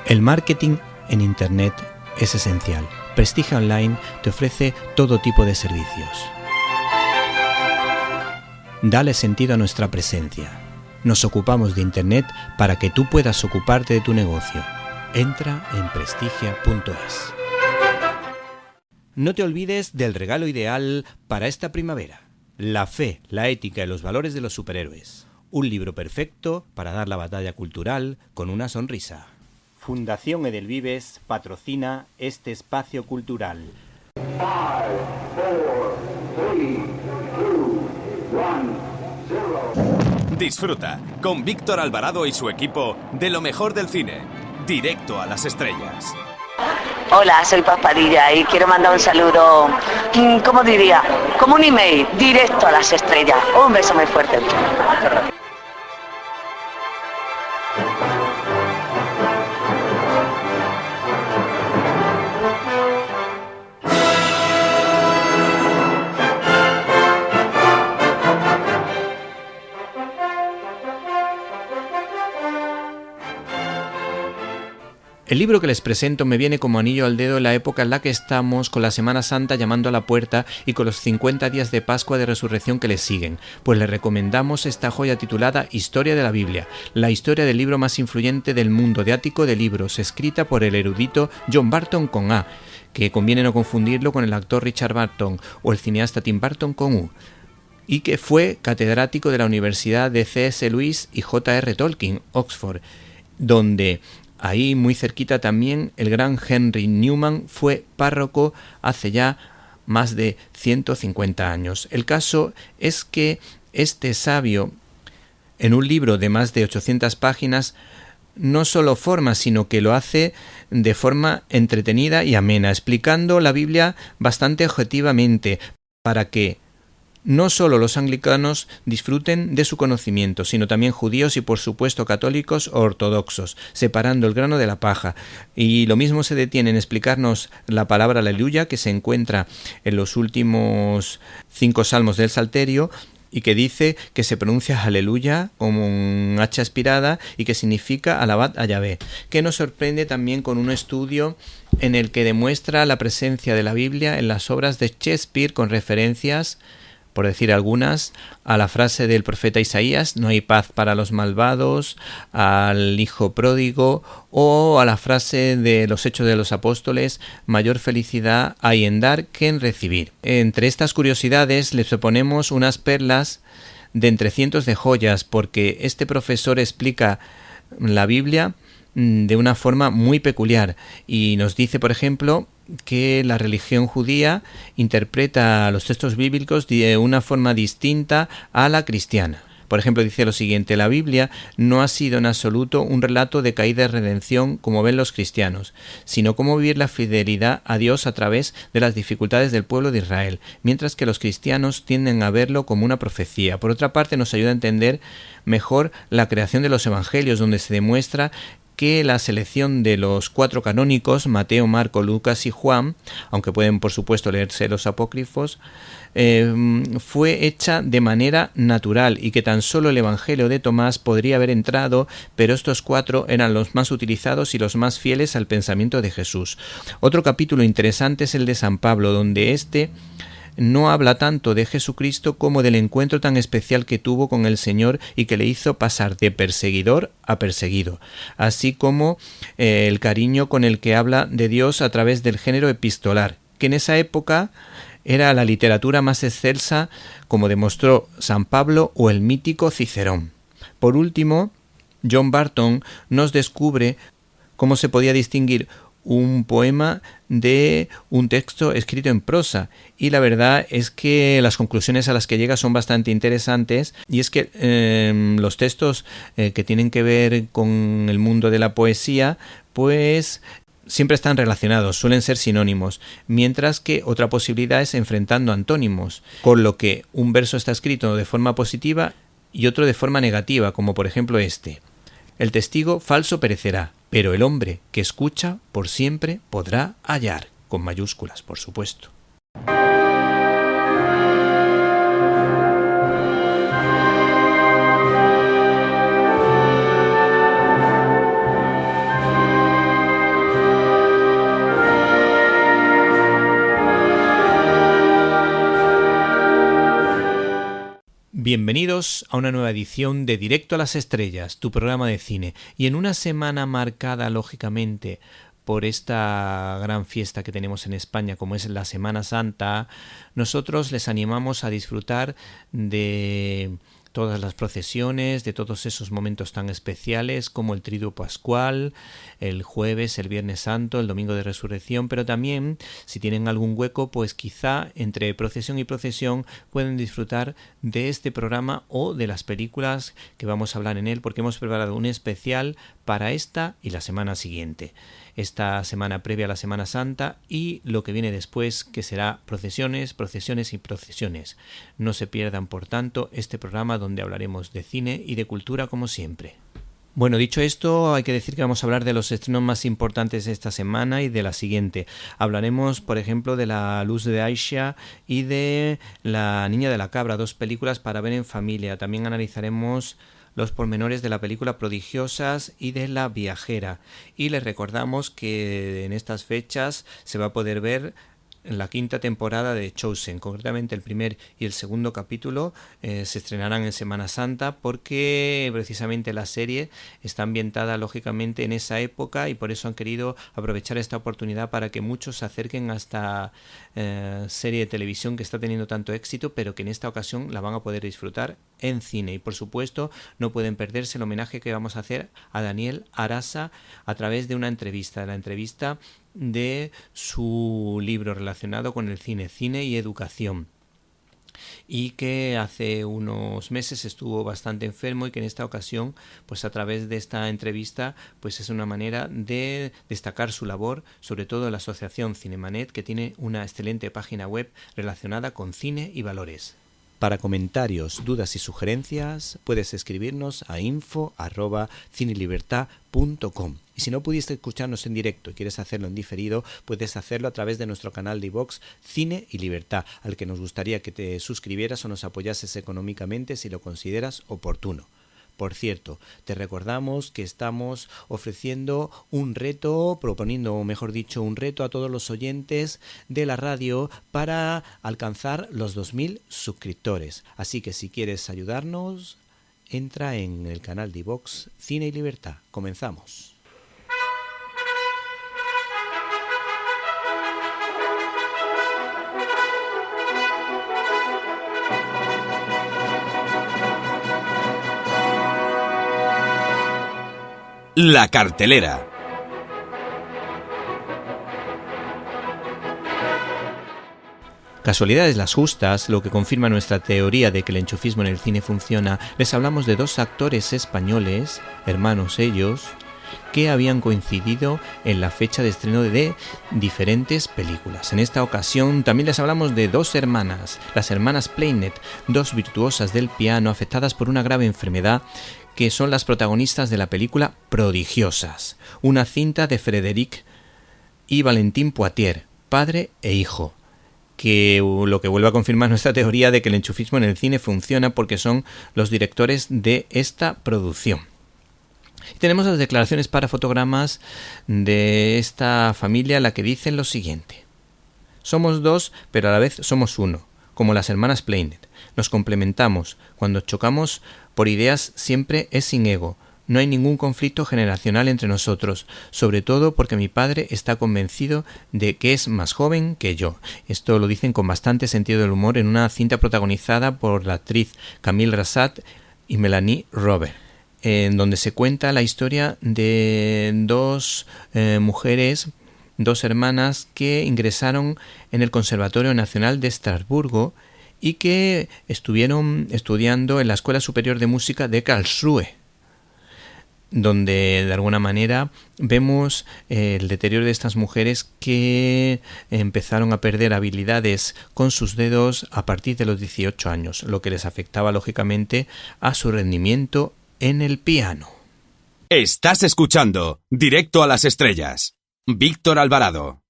El marketing en Internet es esencial. Prestigia Online te ofrece todo tipo de servicios. Dale sentido a nuestra presencia. Nos ocupamos de Internet para que tú puedas ocuparte de tu negocio. Entra en prestigia.es. No te olvides del regalo ideal para esta primavera. La fe, la ética y los valores de los superhéroes. Un libro perfecto para dar la batalla cultural con una sonrisa. Fundación Edelvives patrocina este espacio cultural. 5, 4, 3, 2, 1, 0. Disfruta con Víctor Alvarado y su equipo de lo mejor del cine. Directo a las estrellas. Hola, soy Paz Padilla y quiero mandar un saludo, ¿cómo diría? Como un email, directo a las estrellas. Un beso muy fuerte. El libro que les presento me viene como anillo al dedo en la época en la que estamos, con la Semana Santa llamando a la puerta y con los 50 días de Pascua de Resurrección que le siguen, pues les recomendamos esta joya titulada Historia de la Biblia, la historia del libro más influyente del mundo de ático de libros, escrita por el erudito John Barton con A, que conviene no confundirlo con el actor Richard Barton o el cineasta Tim Burton con U, y que fue catedrático de la Universidad de C.S. Lewis y J.R. Tolkien, Oxford, donde ahí muy cerquita también el gran Henry Newman fue párroco hace ya más de 150 años. El caso es que este sabio, en un libro de más de 800 páginas, no solo forma, sino que lo hace de forma entretenida y amena, explicando la Biblia bastante objetivamente, para que no solo los anglicanos disfruten de su conocimiento, sino también judíos y por supuesto católicos o ortodoxos, separando el grano de la paja. Y lo mismo se detiene en explicarnos la palabra aleluya, que se encuentra en los últimos 5 salmos del Salterio, y que dice que se pronuncia aleluya como un hacha aspirada y que significa alabad a Yahvé, que nos sorprende también con un estudio en el que demuestra la presencia de la Biblia en las obras de Shakespeare con referencias, por decir algunas, a la frase del profeta Isaías, no hay paz para los malvados, al hijo pródigo, o a la frase de los Hechos de los Apóstoles, mayor felicidad hay en dar que en recibir. Entre estas curiosidades les proponemos unas perlas de entre cientos de joyas, porque este profesor explica la Biblia de una forma muy peculiar y nos dice, por ejemplo, que la religión judía interpreta los textos bíblicos de una forma distinta a la cristiana. Por ejemplo, dice lo siguiente: la Biblia no ha sido en absoluto un relato de caída y redención como ven los cristianos, sino cómo vivir la fidelidad a Dios a través de las dificultades del pueblo de Israel, mientras que los cristianos tienden a verlo como una profecía. Por otra parte, nos ayuda a entender mejor la creación de los evangelios, donde se demuestra que la selección de los 4 canónicos, Mateo, Marco, Lucas y Juan, aunque pueden por supuesto leerse los apócrifos, fue hecha de manera natural y que tan solo el Evangelio de Tomás podría haber entrado, pero estos 4 eran los más utilizados y los más fieles al pensamiento de Jesús. Otro capítulo interesante es el de San Pablo, donde no habla tanto de Jesucristo como del encuentro tan especial que tuvo con el Señor y que le hizo pasar de perseguidor a perseguido, así como el cariño con el que habla de Dios a través del género epistolar, que en esa época era la literatura más excelsa, como demostró San Pablo o el mítico Cicerón. Por último, John Barton nos descubre cómo se podía distinguir un poema de un texto escrito en prosa, y la verdad es que las conclusiones a las que llega son bastante interesantes, y es que los textos que tienen que ver con el mundo de la poesía pues siempre están relacionados, suelen ser sinónimos, mientras que otra posibilidad es enfrentando antónimos, con lo que un verso está escrito de forma positiva y otro de forma negativa, como por ejemplo este: el testigo falso perecerá, pero el hombre que escucha por siempre podrá hallar, con mayúsculas, por supuesto. Bienvenidos a una nueva edición de Directo a las Estrellas, tu programa de cine. Y en una semana marcada, lógicamente, por esta gran fiesta que tenemos en España, como es la Semana Santa, nosotros les animamos a disfrutar de todas las procesiones, de todos esos momentos tan especiales como el Triduo Pascual, el jueves, el Viernes Santo, el Domingo de Resurrección, pero también, si tienen algún hueco, pues quizá entre procesión y procesión pueden disfrutar de este programa o de las películas que vamos a hablar en él, porque hemos preparado un especial para esta y la semana siguiente. Esta semana previa a la Semana Santa y lo que viene después, que será procesiones, procesiones y procesiones. No se pierdan, por tanto, este programa donde hablaremos de cine y de cultura como siempre. Bueno, dicho esto, hay que decir que vamos a hablar de los estrenos más importantes de esta semana y de la siguiente. Hablaremos, por ejemplo, de La Luz de Aisha y de La Niña de la Cabra, dos películas para ver en familia. También analizaremos los pormenores de la película Prodigiosas y de La Viajera. Y les recordamos que en estas fechas se va a poder ver la quinta temporada de Chosen. Concretamente el primer y el segundo capítulo se estrenarán en Semana Santa, porque precisamente la serie está ambientada lógicamente en esa época y por eso han querido aprovechar esta oportunidad para que muchos se acerquen a esta serie de televisión que está teniendo tanto éxito, pero que en esta ocasión la van a poder disfrutar en cine. Y por supuesto no pueden perderse el homenaje que vamos a hacer a Daniel Arasa a través de una entrevista, de su libro relacionado con el cine y educación, y que hace unos meses estuvo bastante enfermo y que en esta ocasión, pues a través de esta entrevista, pues es una manera de destacar su labor, sobre todo en la asociación Cinemanet, que tiene una excelente página web relacionada con cine y valores. Para comentarios, dudas y sugerencias puedes escribirnos a info@cinelibertad.com. Y si no pudiste escucharnos en directo y quieres hacerlo en diferido, puedes hacerlo a través de nuestro canal de iVoox Cine y Libertad, al que nos gustaría que te suscribieras o nos apoyases económicamente si lo consideras oportuno. Por cierto, te recordamos que estamos ofreciendo un reto a todos los oyentes de la radio para alcanzar los 2000 suscriptores. Así que si quieres ayudarnos, entra en el canal de iVoox Cine y Libertad. Comenzamos. La cartelera. Casualidades las justas, lo que confirma nuestra teoría de que el enchufismo en el cine funciona. Les hablamos de dos actores españoles, hermanos ellos, que habían coincidido en la fecha de estreno de diferentes películas. En esta ocasión también les hablamos de dos hermanas, las hermanas Plainet, dos virtuosas del piano afectadas por una grave enfermedad, que son las protagonistas de la película Prodigiosas, una cinta de Frédéric y Valentin Poitier, padre e hijo, que lo que vuelve a confirmar nuestra teoría de que el enchufismo en el cine funciona, porque son los directores de esta producción. Y tenemos las declaraciones para fotogramas de esta familia, la que dicen lo siguiente: somos dos, pero a la vez somos uno, como las hermanas Plainet. Nos complementamos. Cuando chocamos por ideas siempre es sin ego. No hay ningún conflicto generacional entre nosotros, sobre todo porque mi padre está convencido de que es más joven que yo. Esto lo dicen con bastante sentido del humor en una cinta protagonizada por la actriz Camille Rassat y Melanie Robert, en donde se cuenta la historia de dos mujeres, dos hermanas que ingresaron en el Conservatorio Nacional de Estrasburgo y que estuvieron estudiando en la Escuela Superior de Música de Karlsruhe, donde de alguna manera vemos el deterioro de estas mujeres que empezaron a perder habilidades con sus dedos a partir de los 18 años, lo que les afectaba lógicamente a su rendimiento en el piano. Estás escuchando Directo a las Estrellas. Víctor Alvarado.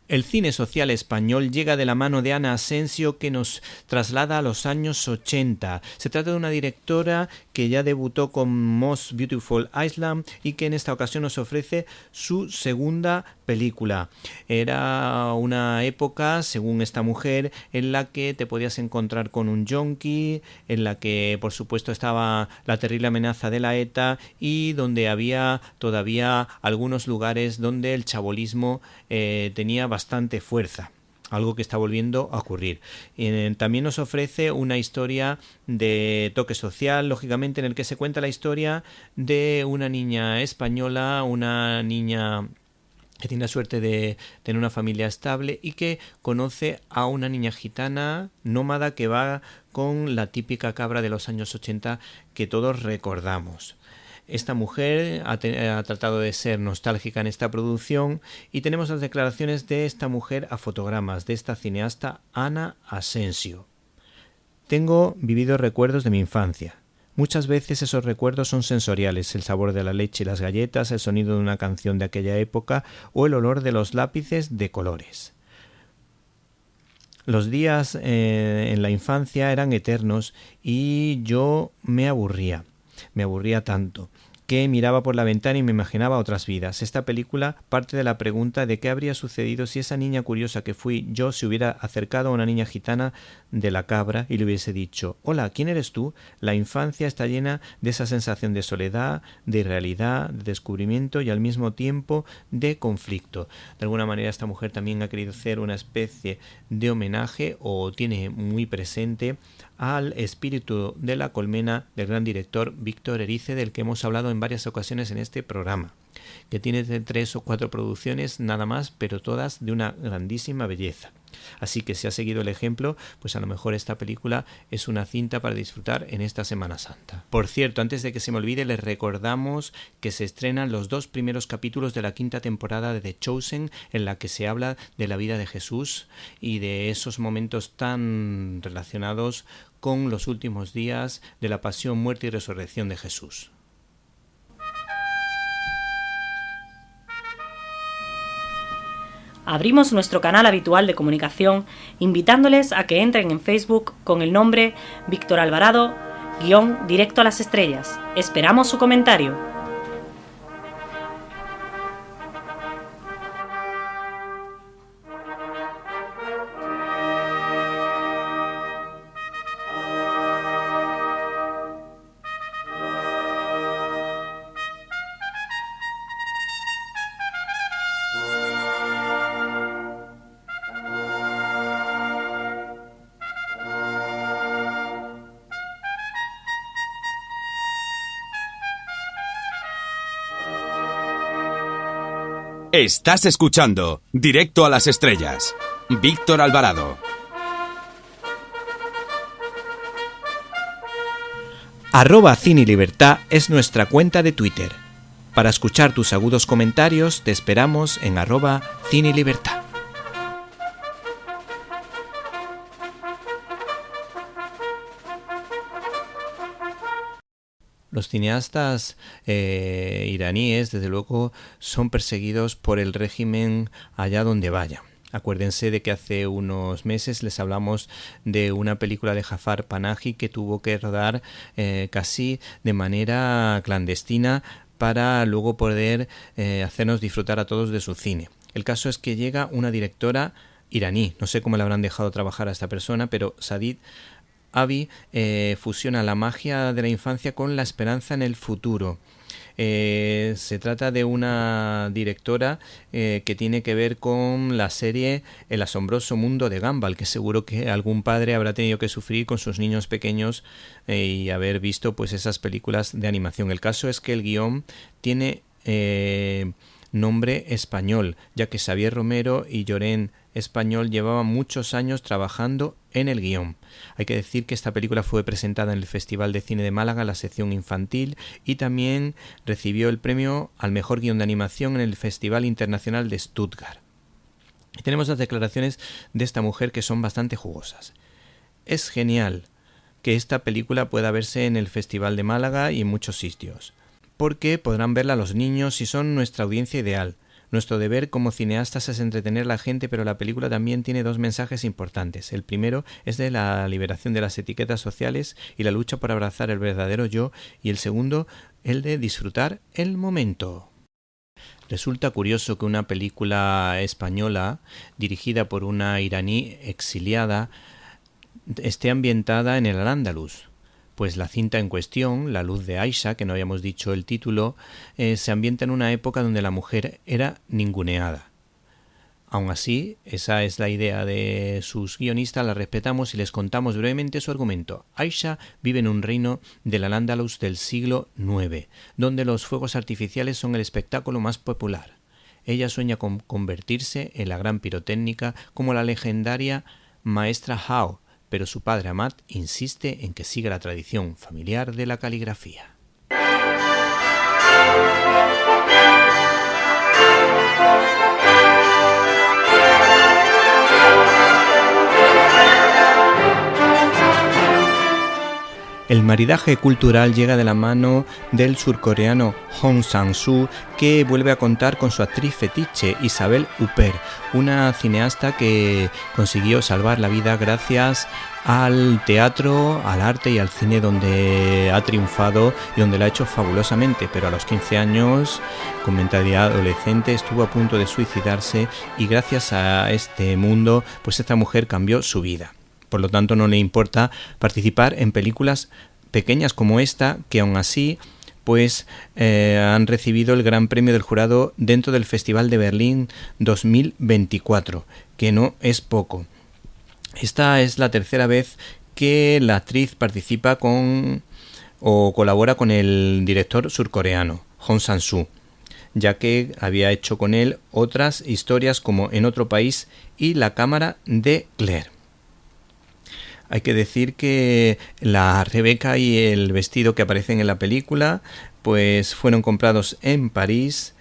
El cine social español llega de la mano de Ana Asensio, que nos traslada a los años 80. Se trata de una directora que ya debutó con Most Beautiful Island y que en esta ocasión nos ofrece su segunda película. Era una época, según esta mujer, en la que te podías encontrar con un yonki, en la que por supuesto estaba la terrible amenaza de la ETA y donde había todavía algunos lugares donde el chabolismo tenía bastante fuerza. Algo que está volviendo a ocurrir. También nos ofrece una historia de toque social, lógicamente, en el que se cuenta la historia de una niña española, una niña que tiene la suerte de tener una familia estable y que conoce a una niña gitana nómada que va con la típica cabra de los años 80 que todos recordamos. Esta mujer ha tratado de ser nostálgica en esta producción y tenemos las declaraciones de esta mujer a fotogramas, de esta cineasta Ana Asensio. Tengo vividos recuerdos de mi infancia. Muchas veces esos recuerdos son sensoriales, el sabor de la leche y las galletas, el sonido de una canción de aquella época o el olor de los lápices de colores. Los días en la infancia eran eternos y yo me aburría tanto que miraba por la ventana y me imaginaba otras vidas. Esta película parte de la pregunta de qué habría sucedido si esa niña curiosa que fui yo se hubiera acercado a una niña gitana de la cabra y le hubiese dicho: hola, ¿quién eres tú? La infancia está llena de esa sensación de soledad, de irrealidad, de descubrimiento y al mismo tiempo de conflicto. De alguna manera esta mujer también ha querido hacer una especie de homenaje o tiene muy presente al espíritu de la colmena del gran director Víctor Erice, del que hemos hablado en varias ocasiones en este programa, que tiene 3 o 4 producciones nada más, pero todas de una grandísima belleza. Así que si ha seguido el ejemplo, pues a lo mejor esta película es una cinta para disfrutar en esta Semana Santa. Por cierto, antes de que se me olvide, les recordamos que se estrenan los 2 primeros capítulos de la 5ª temporada de The Chosen, en la que se habla de la vida de Jesús y de esos momentos tan relacionados con los últimos días de la pasión, muerte y resurrección de Jesús. Abrimos nuestro canal habitual de comunicación invitándoles a que entren en Facebook con el nombre Víctor Alvarado _Directo a las Estrellas. Esperamos su comentario. Estás escuchando Directo a las Estrellas. Víctor Alvarado. @CineLibertad es nuestra cuenta de Twitter. Para escuchar tus agudos comentarios te esperamos en @CineLibertad. Los cineastas iraníes, desde luego, son perseguidos por el régimen allá donde vayan. Acuérdense de que hace unos meses les hablamos de una película de Jafar Panahi que tuvo que rodar casi de manera clandestina para luego poder hacernos disfrutar a todos de su cine. El caso es que llega una directora iraní, no sé cómo le habrán dejado trabajar a esta persona, pero Sadid Avi fusiona la magia de la infancia con la esperanza en el futuro. Se trata de una directora que tiene que ver con la serie El asombroso mundo de Gumball, que seguro que algún padre habrá tenido que sufrir con sus niños pequeños y haber visto pues esas películas de animación. El caso es que el guión tiene nombre español, ya que Xavier Romero y Llorén Español llevaban muchos años trabajando en el guión. Hay que decir que esta película fue presentada en el Festival de Cine de Málaga en la sección infantil y también recibió el premio al mejor guión de animación en el Festival Internacional de Stuttgart. Y tenemos las declaraciones de esta mujer que son bastante jugosas. Es genial que esta película pueda verse en el Festival de Málaga y en muchos sitios, porque podrán verla los niños y son nuestra audiencia ideal. Nuestro deber como cineastas es entretener a la gente, pero la película también tiene dos mensajes importantes. El primero es de la liberación de las etiquetas sociales y la lucha por abrazar el verdadero yo, y el segundo, el de disfrutar el momento. Resulta curioso que una película española dirigida por una iraní exiliada esté ambientada en el Al-Ándalus. Pues la cinta en cuestión, La luz de Aisha, que no habíamos dicho el título, se ambienta en una época donde la mujer era ninguneada. Aún así, esa es la idea de sus guionistas, la respetamos y les contamos brevemente su argumento. Aisha vive en un reino del Al-Ándalus del siglo IX, donde los fuegos artificiales son el espectáculo más popular. Ella sueña con convertirse en la gran pirotécnica como la legendaria maestra Hao, pero su padre Ahmad insiste en que siga la tradición familiar de la caligrafía. El maridaje cultural llega de la mano del surcoreano Hong Sang-soo, que vuelve a contar con su actriz fetiche Isabelle Huppert, una cineasta que consiguió salvar la vida gracias al teatro, al arte y al cine, donde ha triunfado y donde lo ha hecho fabulosamente, pero a los 15 años, con mentalidad adolescente, estuvo a punto de suicidarse, y gracias a este mundo, pues esta mujer cambió su vida. Por lo tanto, no le importa participar en películas pequeñas como esta, que aún así pues han recibido el Gran Premio del Jurado dentro del Festival de Berlín 2024, que no es poco. Esta es la tercera vez que la actriz participa o colabora con el director surcoreano, Hong Sang-soo, ya que había hecho con él otras historias como En otro país y La cámara de Claire. Hay que decir que la Rebeca y el vestido que aparecen en la película pues fueron comprados en París,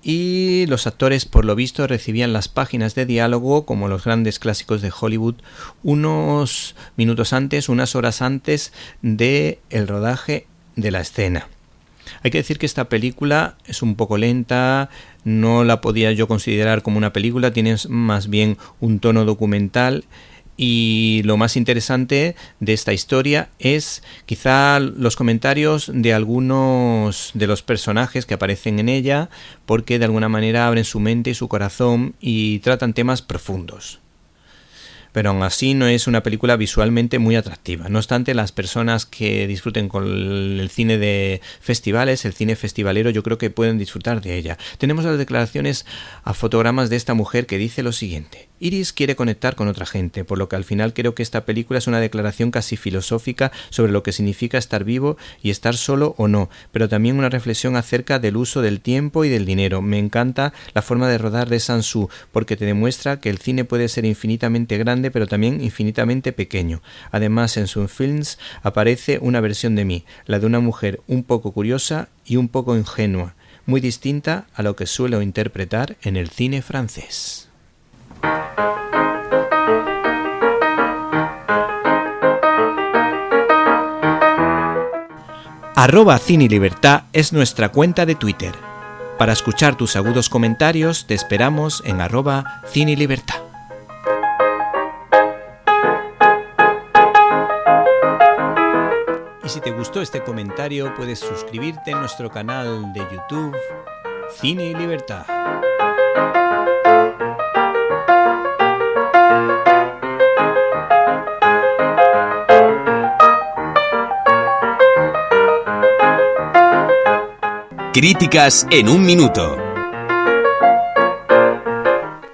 y los actores, por lo visto, recibían las páginas de diálogo como los grandes clásicos de Hollywood unos minutos antes, unas horas antes de el rodaje de la escena. Hay que decir que esta película es un poco lenta, no la podía yo considerar como una película, tiene más bien un tono documental. Y lo más interesante de esta historia es quizá los comentarios de algunos de los personajes que aparecen en ella, porque de alguna manera abren su mente y su corazón y tratan temas profundos. Pero aún así no es una película visualmente muy atractiva. No obstante, las personas que disfruten con el cine de festivales, el cine festivalero, yo creo que pueden disfrutar de ella. Tenemos las declaraciones a fotogramas de esta mujer, que dice lo siguiente: Iris quiere conectar con otra gente, por lo que al final creo que esta película es una declaración casi filosófica sobre lo que significa estar vivo y estar solo o no, pero también una reflexión acerca del uso del tiempo y del dinero. Me encanta la forma de rodar de Sang-soo, porque te demuestra que el cine puede ser infinitamente grande, pero también infinitamente pequeño. Además, en sus films aparece una versión de mí, la de una mujer un poco curiosa y un poco ingenua, muy distinta a lo que suelo interpretar en el cine francés. @CineLibertad es nuestra cuenta de Twitter. Para escuchar tus agudos comentarios te esperamos en @CineLibertad. Y si te gustó este comentario, puedes suscribirte en nuestro canal de YouTube Cine y Libertad. Críticas en un minuto.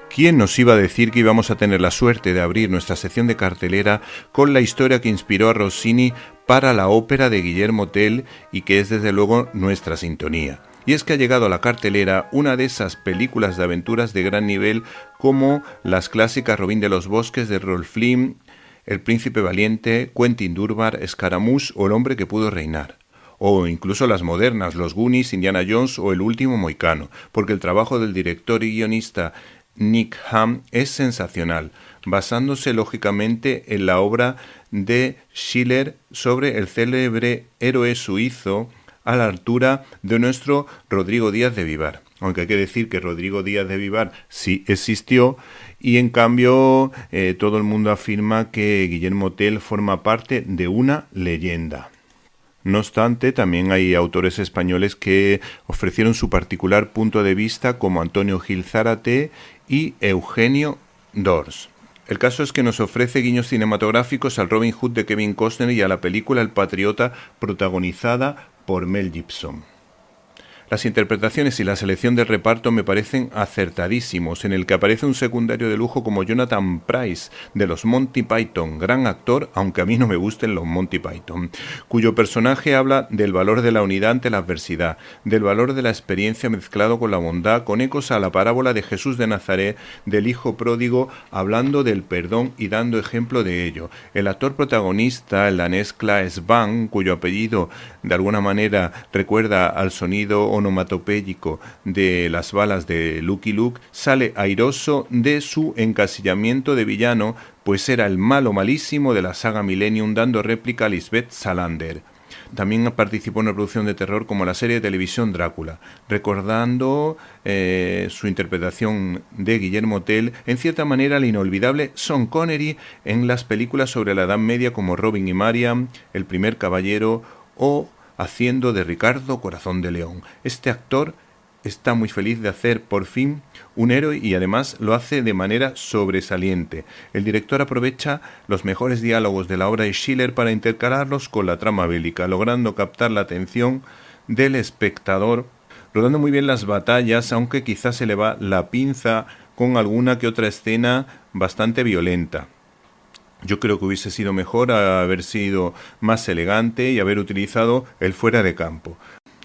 ¿Quién nos iba a decir que íbamos a tener la suerte de abrir nuestra sección de cartelera con la historia que inspiró a Rossini para la ópera de Guillermo Tell y que es desde luego nuestra sintonía? Y es que ha llegado a la cartelera una de esas películas de aventuras de gran nivel como las clásicas Robin de los Bosques de Rolf Flynn, El Príncipe Valiente, Quentin Durbar, Scaramouche o El Hombre que pudo reinar. O incluso las modernas, Los Goonies, Indiana Jones o El Último Mohicano, porque el trabajo del director y guionista Nick Hamm es sensacional, basándose lógicamente en la obra de Schiller sobre el célebre héroe suizo a la altura de nuestro Rodrigo Díaz de Vivar. aunque hay que decir que Rodrigo Díaz de Vivar sí existió, y en cambio todo el mundo afirma que Guillermo Tell forma parte de una leyenda. No obstante, también hay autores españoles que ofrecieron su particular punto de vista, como Antonio Gil Zárate y Eugenio Dors. El caso es que nos ofrece guiños cinematográficos al Robin Hood de Kevin Costner y a la película El Patriota, protagonizada por Mel Gibson. Las interpretaciones y la selección del reparto me parecen acertadísimos, en el que aparece un secundario de lujo como Jonathan Pryce, de los Monty Python, gran actor, aunque a mí no me gusten los Monty Python, cuyo personaje habla del valor de la unidad ante la adversidad, del valor de la experiencia mezclado con la bondad, con ecos a la parábola de Jesús de Nazaret, del hijo pródigo, hablando del perdón y dando ejemplo de ello. El actor protagonista, el danés Claes Bang, cuyo apellido de alguna manera recuerda al sonido onomatopéyico de las balas de Lucky Luke, sale airoso de su encasillamiento de villano, pues era el malo malísimo de la saga Millennium, dando réplica a Lisbeth Salander. También participó en una producción de terror como la serie de televisión Drácula, recordando su interpretación de Guillermo Tell, en cierta manera la inolvidable Sean Connery en las películas sobre la Edad Media como Robin y Marian, El primer caballero o haciendo de Ricardo Corazón de León. Este actor está muy feliz de hacer por fin un héroe y además lo hace de manera sobresaliente. El director aprovecha los mejores diálogos de la obra de Schiller para intercalarlos con la trama bélica, logrando captar la atención del espectador, rodando muy bien las batallas, aunque quizás se le va la pinza con alguna que otra escena bastante violenta. Yo creo que hubiese sido mejor haber sido más elegante y haber utilizado el fuera de campo,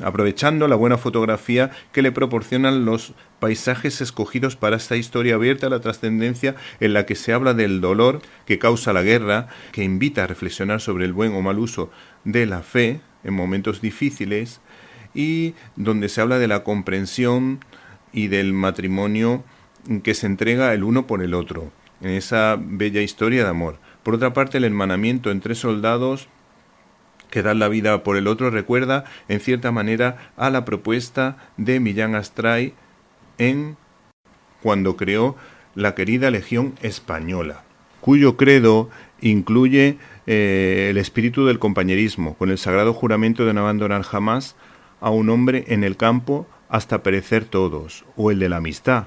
aprovechando la buena fotografía que le proporcionan los paisajes escogidos para esta historia abierta a la trascendencia, en la que se habla del dolor que causa la guerra, que invita a reflexionar sobre el buen o mal uso de la fe en momentos difíciles, y donde se habla de la comprensión y del matrimonio que se entrega el uno por el otro, en esa bella historia de amor. Por otra parte, el hermanamiento entre soldados que dan la vida por el otro recuerda, en cierta manera, a la propuesta de Millán Astray en cuando creó la querida Legión Española, cuyo credo incluye el espíritu del compañerismo, con el sagrado juramento de no abandonar jamás a un hombre en el campo hasta perecer todos, o el de la amistad,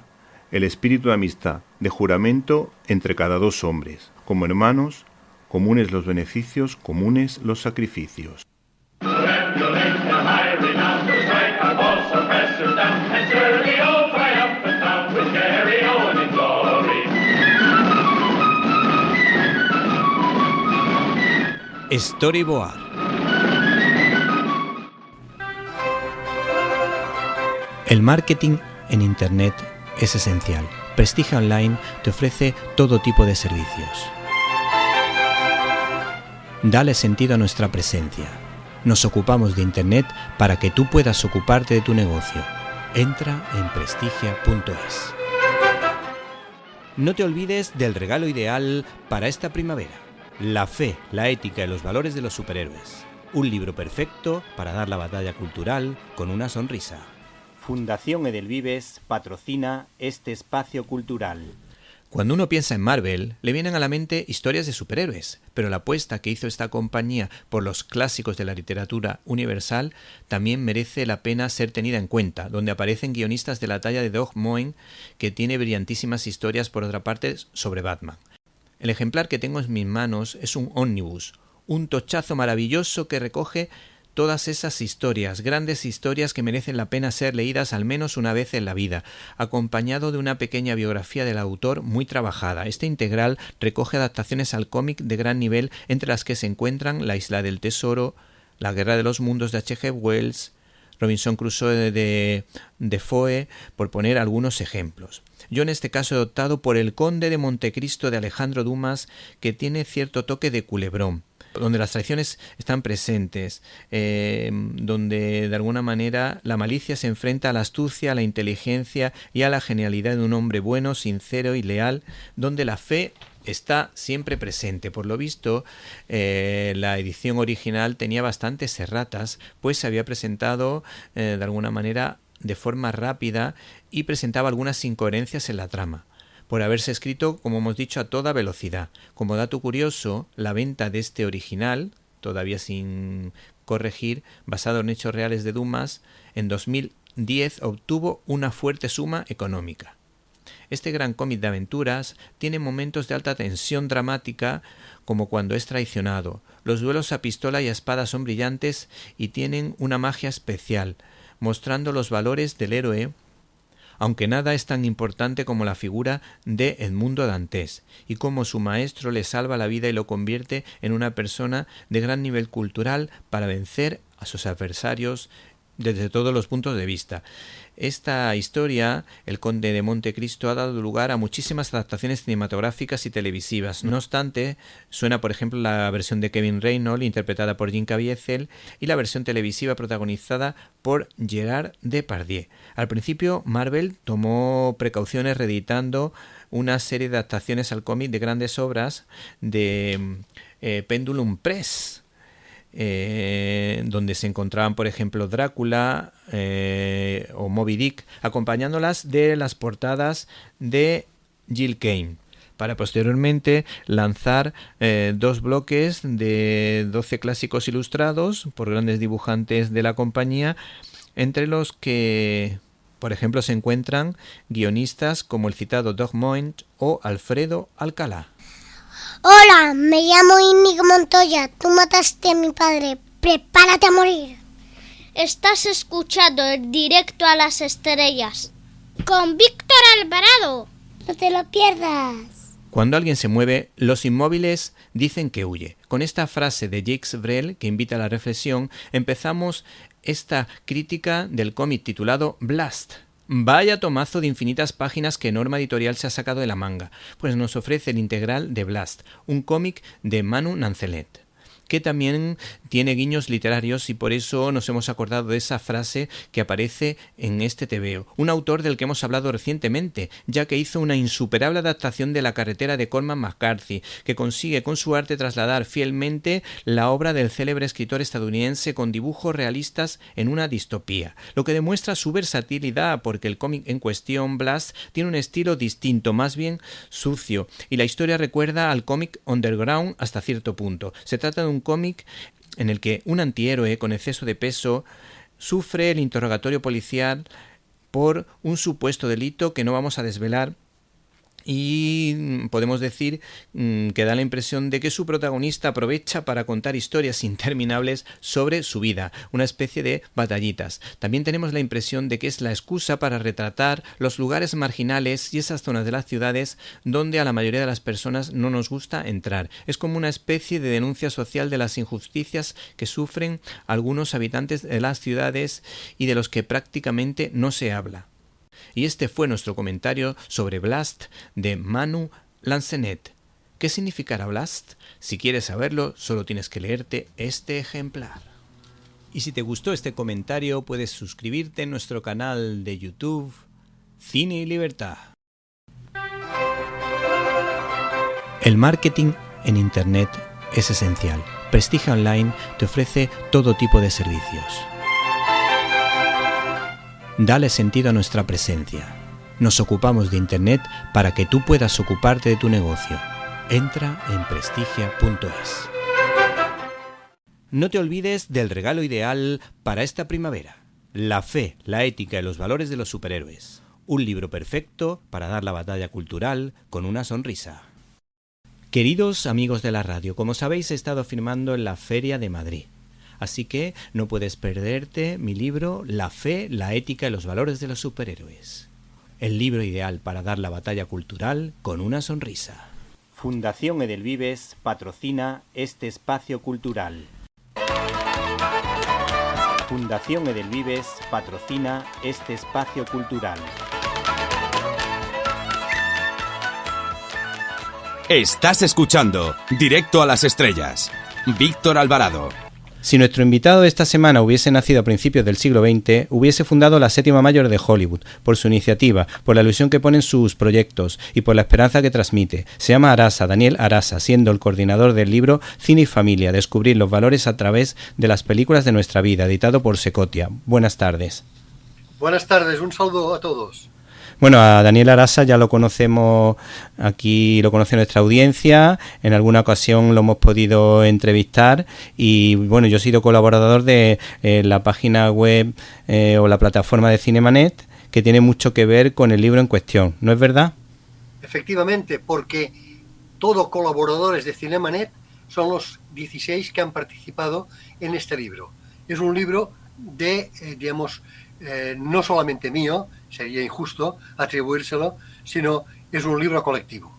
el espíritu de amistad, de juramento entre cada dos hombres, como hermanos, comunes los beneficios, comunes los sacrificios. Storyboard. El marketing en Internet es esencial. Prestigia Online te ofrece todo tipo de servicios. Dale sentido a nuestra presencia. Nos ocupamos de Internet para que tú puedas ocuparte de tu negocio. Entra en prestigia.es. No te olvides del regalo ideal para esta primavera. La fe, la ética y los valores de los superhéroes. Un libro perfecto para dar la batalla cultural con una sonrisa. Fundación Edelvives patrocina este espacio cultural. Cuando uno piensa en Marvel, le vienen a la mente historias de superhéroes, pero la apuesta que hizo esta compañía por los clásicos de la literatura universal también merece la pena ser tenida en cuenta, donde aparecen guionistas de la talla de Doug Moen, que tiene brillantísimas historias por otra parte sobre Batman. El ejemplar que tengo en mis manos es un ómnibus, un tochazo maravilloso que recoge todas esas historias, grandes historias que merecen la pena ser leídas al menos una vez en la vida, acompañado de una pequeña biografía del autor muy trabajada. Este integral recoge adaptaciones al cómic de gran nivel, entre las que se encuentran La isla del tesoro, La guerra de los mundos de H.G. Wells, Robinson Crusoe de Defoe, por poner algunos ejemplos. Yo en este caso he optado por El conde de Montecristo de Alejandro Dumas, que tiene cierto toque de culebrón, donde las traiciones están presentes, donde de alguna manera la malicia se enfrenta a la astucia, a la inteligencia y a la genialidad de un hombre bueno, sincero y leal, donde la fe está siempre presente. Por lo visto, la edición original tenía bastantes erratas, pues se había presentado de alguna manera de forma rápida y presentaba algunas incoherencias en la trama, por haberse escrito, como hemos dicho, a toda velocidad. Como dato curioso, la venta de este original, todavía sin corregir, basado en hechos reales de Dumas, en 2010 obtuvo una fuerte suma económica. Este gran cómic de aventuras tiene momentos de alta tensión dramática, como cuando es traicionado. Los duelos a pistola y a espada son brillantes y tienen una magia especial, mostrando los valores del héroe, aunque nada es tan importante como la figura de Edmundo Dantes, y cómo su maestro le salva la vida y lo convierte en una persona de gran nivel cultural para vencer a sus adversarios desde todos los puntos de vista. Esta historia, El Conde de Montecristo, ha dado lugar a muchísimas adaptaciones cinematográficas y televisivas. No obstante, suena por ejemplo la versión de Kevin Reynolds, interpretada por Jim Caviezel, y la versión televisiva protagonizada por Gerard Depardieu. Al principio, Marvel tomó precauciones reeditando una serie de adaptaciones al cómic de grandes obras de Pendulum Press, donde se encontraban, por ejemplo, Drácula o Moby Dick, acompañándolas de las portadas de Gil Kane, para posteriormente lanzar 2 bloques de 12 clásicos ilustrados por grandes dibujantes de la compañía, entre los que, por ejemplo, se encuentran guionistas como el citado Doug Moench o Alfredo Alcalá. Hola, me llamo Íñigo Montoya. Tú mataste a mi padre. Prepárate a morir. Estás escuchando el Directo a las Estrellas con Víctor Alvarado. No te lo pierdas. Cuando alguien se mueve, los inmóviles dicen que huye. Con esta frase de Jacques Brel, que invita a la reflexión, empezamos esta crítica del cómic titulado Blast. Vaya tomazo de infinitas páginas que Norma Editorial se ha sacado de la manga, pues nos ofrece el integral de Blast, un cómic de Manu Nancelet, que también tiene guiños literarios, y por eso nos hemos acordado de esa frase que aparece en este tebeo. Un autor del que hemos hablado recientemente, ya que hizo una insuperable adaptación de La carretera de Cormac McCarthy, que consigue con su arte trasladar fielmente la obra del célebre escritor estadounidense con dibujos realistas en una distopía, lo que demuestra su versatilidad, porque el cómic en cuestión, Blast, tiene un estilo distinto, más bien sucio, y la historia recuerda al cómic Underground hasta cierto punto. Se trata de un cómic en el que un antihéroe con exceso de peso sufre el interrogatorio policial por un supuesto delito que no vamos a desvelar, y podemos decir que da la impresión de que su protagonista aprovecha para contar historias interminables sobre su vida, una especie de batallitas. También tenemos la impresión de que es la excusa para retratar los lugares marginales y esas zonas de las ciudades donde a la mayoría de las personas no nos gusta entrar. Es como una especie de denuncia social de las injusticias que sufren algunos habitantes de las ciudades y de los que prácticamente no se habla. Y este fue nuestro comentario sobre Blast de Manu Lancenet. ¿Qué significará Blast? Si quieres saberlo, solo tienes que leerte este ejemplar. Y si te gustó este comentario, puedes suscribirte en nuestro canal de YouTube, Cine y Libertad. El marketing en Internet es esencial. Prestigia Online te ofrece todo tipo de servicios. Dale sentido a nuestra presencia. Nos ocupamos de Internet para que tú puedas ocuparte de tu negocio. Entra en prestigia.es. No te olvides del regalo ideal para esta primavera: La fe, la ética y los valores de los superhéroes. Un libro perfecto para dar la batalla cultural con una sonrisa. Queridos amigos de la radio, como sabéis, he estado firmando en la Feria de Madrid. Así que no puedes perderte mi libro La fe, la ética y los valores de los superhéroes. El libro ideal para dar la batalla cultural con una sonrisa. Fundación Edelvives patrocina este espacio cultural. Fundación Edelvives patrocina este espacio cultural. Estás escuchando Directo a las Estrellas. Víctor Alvarado. Si nuestro invitado de esta semana hubiese nacido a principios del siglo XX, hubiese fundado la séptima mayor de Hollywood, por su iniciativa, por la ilusión que pone en sus proyectos y por la esperanza que transmite. Se llama Arasa, Daniel Arasa, siendo el coordinador del libro Cine y Familia, descubrir los valores a través de las películas de nuestra vida, editado por Secotia. Buenas tardes. Buenas tardes, un saludo a todos. Bueno, a Daniel Arasa ya lo conocemos aquí, lo conoce nuestra audiencia, en alguna ocasión lo hemos podido entrevistar y bueno, yo he sido colaborador de la página web o la plataforma de Cinemanet, que tiene mucho que ver con el libro en cuestión, ¿no es verdad? Efectivamente, porque todos colaboradores de Cinemanet son los 16 que han participado en este libro. Es un libro de, no solamente mío, sería injusto atribuírselo, sino es un libro colectivo.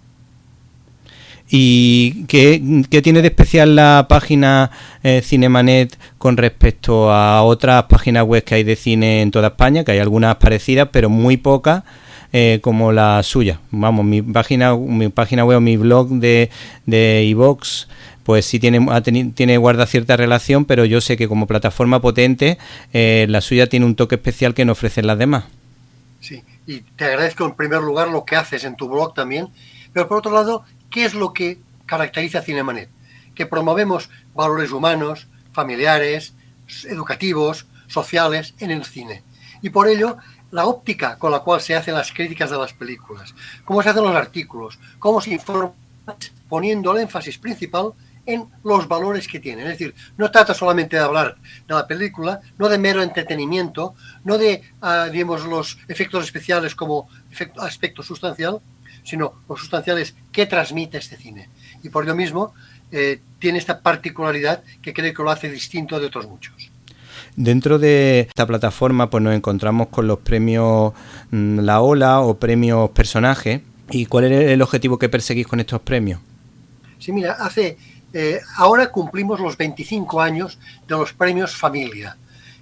¿Y qué tiene de especial la página Cinemanet con respecto a otras páginas web que hay de cine en toda España? Que hay algunas parecidas, pero muy pocas, como la suya. Vamos, mi página web, mi blog de iVox, pues sí tiene guarda cierta relación, pero yo sé que como plataforma potente, la suya tiene un toque especial que no ofrecen las demás. Sí, y te agradezco en primer lugar lo que haces en tu blog también, pero por otro lado, ¿qué es lo que caracteriza a Cinemanet? Que promovemos valores humanos, familiares, educativos, sociales en el cine. Y por ello, la óptica con la cual se hacen las críticas de las películas, cómo se hacen los artículos, cómo se informa, poniendo el énfasis principal en los valores que tienen. Es decir, no trata solamente de hablar de la película, no de mero entretenimiento, no de, los efectos especiales como aspecto sustancial, sino lo sustancial es qué transmite este cine. Y por ello mismo tiene esta particularidad que creo que lo hace distinto de otros muchos. Dentro de esta plataforma pues nos encontramos con los premios La Ola o premios personaje. ¿Y cuál es el objetivo que perseguís con estos premios? Sí, mira, ahora cumplimos los 25 años de los premios Familia,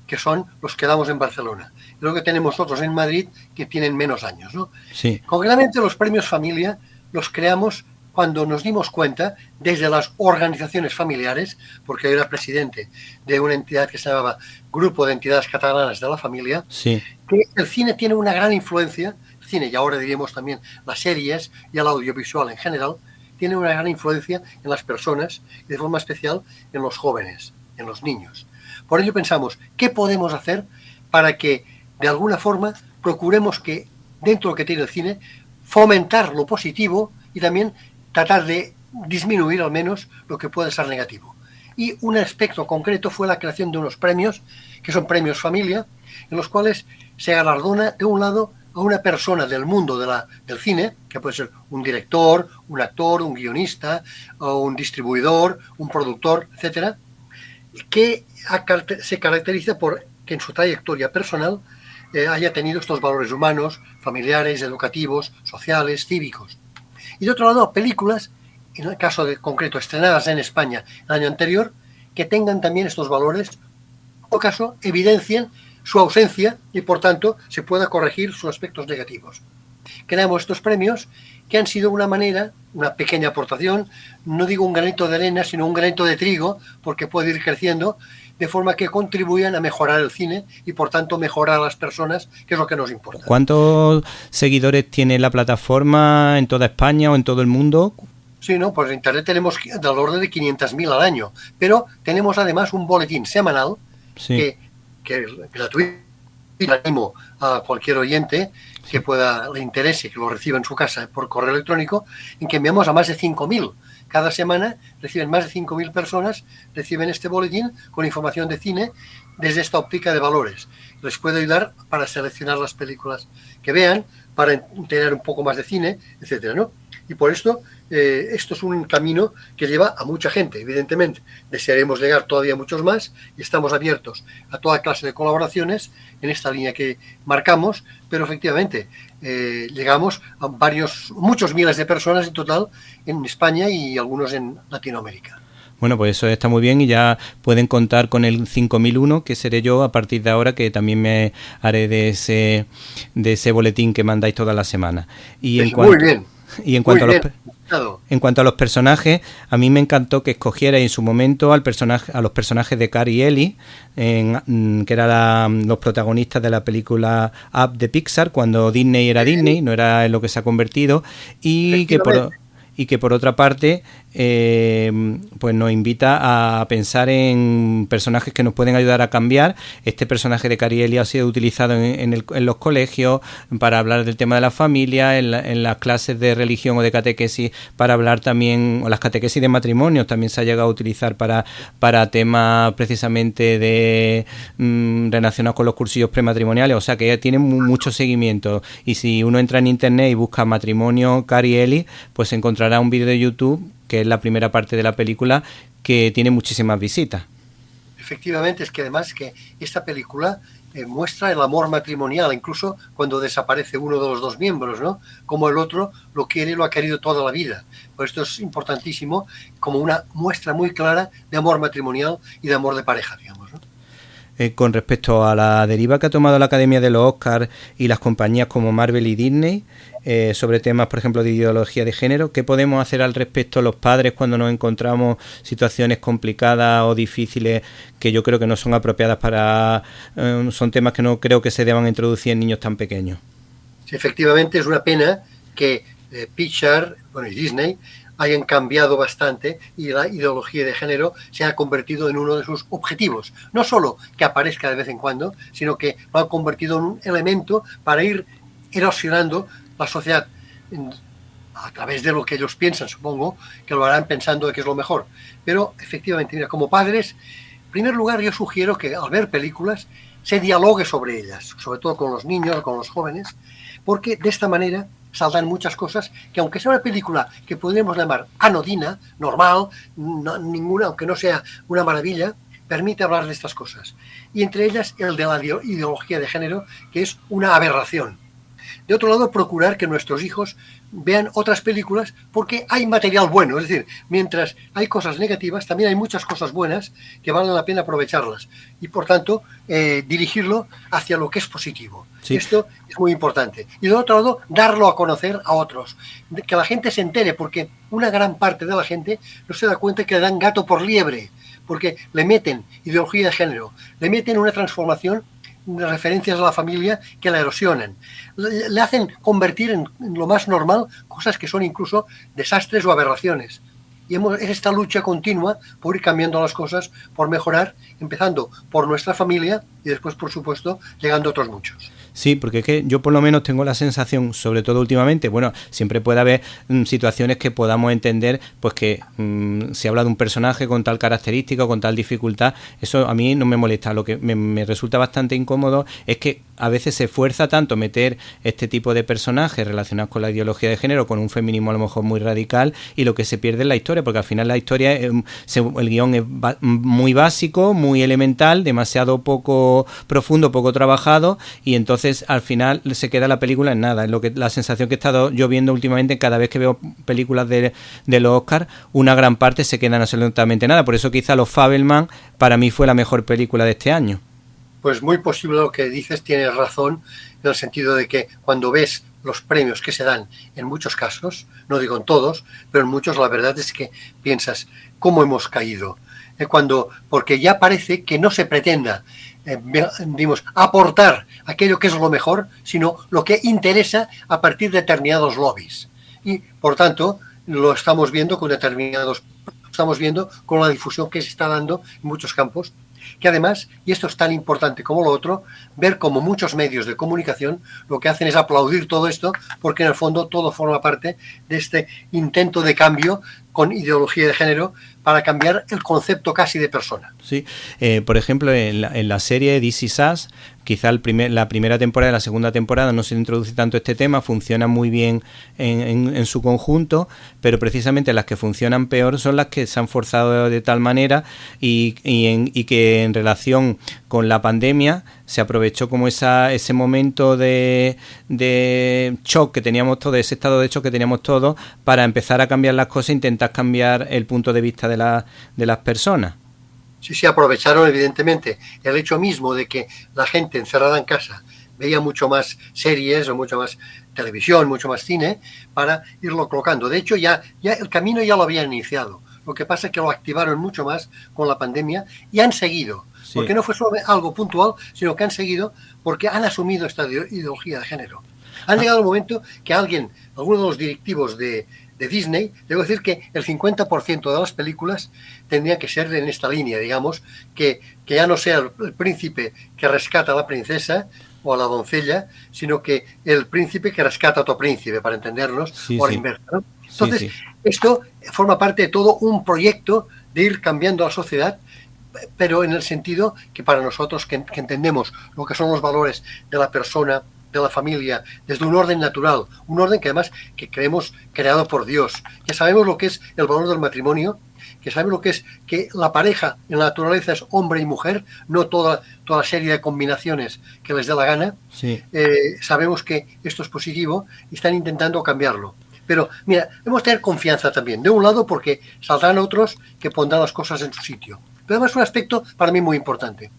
que son los que damos en Barcelona. Y luego que tenemos otros en Madrid que tienen menos años, ¿no? Sí. Concretamente los premios Familia los creamos cuando nos dimos cuenta desde las organizaciones familiares, porque yo era presidente de una entidad que se llamaba Grupo de Entidades Catalanas de la Familia, sí, que el cine tiene una gran influencia, el cine y ahora diríamos también las series y el audiovisual en general, tiene una gran influencia en las personas y de forma especial en los jóvenes, en los niños. Por ello pensamos, ¿qué podemos hacer para que de alguna forma procuremos que dentro de lo que tiene el cine fomentar lo positivo y también tratar de disminuir al menos lo que puede ser negativo? Y un aspecto concreto fue la creación de unos premios, que son premios Familia, en los cuales se galardona de un lado a una persona del mundo del cine, que puede ser un director, un actor, un guionista, o un distribuidor, un productor, etcétera, que se caracteriza por que en su trayectoria personal haya tenido estos valores humanos, familiares, educativos, sociales, cívicos. Y de otro lado, películas, en el caso de concreto estrenadas en España el año anterior, que tengan también estos valores, en todo caso evidencien su ausencia y por tanto se pueda corregir sus aspectos negativos. Creamos estos premios que han sido una manera, una pequeña aportación, no digo un granito de arena, sino un granito de trigo, porque puede ir creciendo, de forma que contribuyan a mejorar el cine y por tanto mejorar a las personas, que es lo que nos importa. ¿Cuántos seguidores tiene la plataforma en toda España o en todo el mundo? Sí, no, pues en Internet tenemos del orden de 500.000 al año, pero tenemos además un boletín semanal sí, que gratuito, y animo a cualquier oyente que le interese, que lo reciba en su casa por correo electrónico, en que enviamos a más de 5.000. Cada semana reciben más de 5.000 personas, reciben este boletín con información de cine desde esta óptica de valores. Les puede ayudar para seleccionar las películas que vean, para tener un poco más de cine, etcétera, ¿no? Y por esto esto es un camino que lleva a mucha gente, evidentemente. Desearemos llegar todavía muchos más y estamos abiertos a toda clase de colaboraciones en esta línea que marcamos, pero efectivamente llegamos a muchos miles de personas en total en España y algunos en Latinoamérica. Bueno, pues eso está muy bien y ya pueden contar con el 5001, que seré yo a partir de ahora, que también me haré de ese boletín que mandáis toda la semana. Y muy bien. Y en cuanto a los personajes, a mí me encantó que escogiera en su momento a los personajes de Cary y Ellie, que eran los protagonistas de la película Up de Pixar, cuando Disney era Disney, no era en lo que se ha convertido, y que por otra parte pues nos invita a pensar en personajes que nos pueden ayudar a cambiar. Este personaje de Cary Ellis ha sido utilizado en los colegios para hablar del tema de la familia, en las clases de religión o de catequesis para hablar también, o las catequesis de matrimonios también se ha llegado a utilizar para temas precisamente de relacionados con los cursillos prematrimoniales, o sea que tiene mucho seguimiento. Y si uno entra en internet y busca matrimonio Cary Ellis, pues encontrará un vídeo de YouTube, que es la primera parte de la película, que tiene muchísimas visitas. Efectivamente, es que además que esta película muestra el amor matrimonial, incluso cuando desaparece uno de los dos miembros, ¿no? Como el otro lo quiere y lo ha querido toda la vida. Por esto es importantísimo, como una muestra muy clara de amor matrimonial y de amor de pareja, digamos, ¿no? Con respecto a la deriva que ha tomado la Academia de los Oscars y las compañías como Marvel y Disney, sobre temas, por ejemplo, de ideología de género, ¿qué podemos hacer al respecto los padres cuando nos encontramos situaciones complicadas o difíciles que yo creo que no son apropiadas son temas que no creo que se deban introducir en niños tan pequeños? Sí, efectivamente, es una pena que Pixar, y Disney hayan cambiado bastante y la ideología de género se ha convertido en uno de sus objetivos. No solo que aparezca de vez en cuando, sino que lo han convertido en un elemento para ir erosionando la sociedad a través de lo que ellos piensan, supongo, que lo harán pensando que es lo mejor. Pero, efectivamente, mira, como padres, en primer lugar yo sugiero que al ver películas se dialogue sobre ellas, sobre todo con los niños, con los jóvenes, porque de esta manera saldrán muchas cosas que, aunque sea una película que podríamos llamar anodina, normal, ninguna, aunque no sea una maravilla, permite hablar de estas cosas. Y entre ellas el de la ideología de género, que es una aberración. De otro lado, procurar que nuestros hijos vean otras películas porque hay material bueno. Es decir, mientras hay cosas negativas, también hay muchas cosas buenas que valen la pena aprovecharlas. Y, por tanto, dirigirlo hacia lo que es positivo. Sí. Esto es muy importante. Y, de otro lado, darlo a conocer a otros. Que la gente se entere, porque una gran parte de la gente no se da cuenta que le dan gato por liebre. Porque le meten ideología de género, le meten una transformación de referencias a la familia que la erosionan. Le hacen convertir en lo más normal cosas que son incluso desastres o aberraciones. Y es esta lucha continua por ir cambiando las cosas, por mejorar, empezando por nuestra familia y después, por supuesto, llegando a otros muchos. Sí, porque es que yo por lo menos tengo la sensación, sobre todo últimamente, bueno, siempre puede haber situaciones que podamos entender, pues que se habla de un personaje con tal característica o con tal dificultad, eso a mí no me molesta. Lo que me resulta bastante incómodo es que a veces se esfuerza tanto meter este tipo de personajes relacionados con la ideología de género, con un feminismo a lo mejor muy radical, y lo que se pierde es la historia, porque al final la historia, el guión es muy básico, muy elemental, demasiado poco profundo, poco trabajado, y entonces al final se queda la película en nada. Es lo que la sensación que he estado yo viendo últimamente, cada vez que veo películas de los Oscars, una gran parte se quedan absolutamente nada. Por eso quizá Los Fabelmans para mí fue la mejor película de este año. Pues muy posible lo que dices, tienes razón, en el sentido de que cuando ves los premios que se dan en muchos casos, no digo en todos, pero en muchos, la verdad es que piensas, ¿cómo hemos caído? Porque ya parece que no se pretenda aportar aquello que es lo mejor, sino lo que interesa a partir de determinados lobbies. Y, por tanto, lo estamos viendo con la difusión que se está dando en muchos campos, que además, y esto es tan importante como lo otro, ver cómo muchos medios de comunicación lo que hacen es aplaudir todo esto, porque en el fondo todo forma parte de este intento de cambio con ideología de género para cambiar el concepto casi de persona. Sí, por ejemplo, en la serie This Is Us, quizá la primera temporada y la segunda temporada no se introduce tanto este tema, funciona muy bien en su conjunto, pero precisamente las que funcionan peor son las que se han forzado de tal manera y que en relación con la pandemia se aprovechó como ese momento de shock que teníamos todos, ese estado de shock que teníamos todos, para empezar a cambiar las cosas e intentar cambiar el punto de vista de las personas. Sí, aprovecharon evidentemente el hecho mismo de que la gente encerrada en casa veía mucho más series o mucho más televisión, mucho más cine, para irlo colocando. De hecho, ya el camino ya lo habían iniciado. Lo que pasa es que lo activaron mucho más con la pandemia y han seguido. Sí. Porque no fue solo algo puntual, sino que han seguido porque han asumido esta ideología de género. Han llegado el momento que alguno de los directivos de de Disney, debo decir que el 50% de las películas tendrían que ser en esta línea, digamos, que ya no sea el príncipe que rescata a la princesa o a la doncella, sino que el príncipe que rescata a otro príncipe, para entendernos, o a la inversa, ¿no? Entonces, esto forma parte de todo un proyecto de ir cambiando la sociedad, pero en el sentido que para nosotros que entendemos lo que son los valores de la persona, de la familia, desde un orden natural, un orden que además que creemos creado por Dios, que sabemos lo que es el valor del matrimonio, que sabemos lo que es que la pareja en la naturaleza es hombre y mujer, no toda serie de combinaciones que les dé la gana. Sabemos que esto es positivo y están intentando cambiarlo. Pero mira, debemos tener confianza también, de un lado porque saldrán otros que pondrán las cosas en su sitio. Pero además un aspecto para mí muy importante.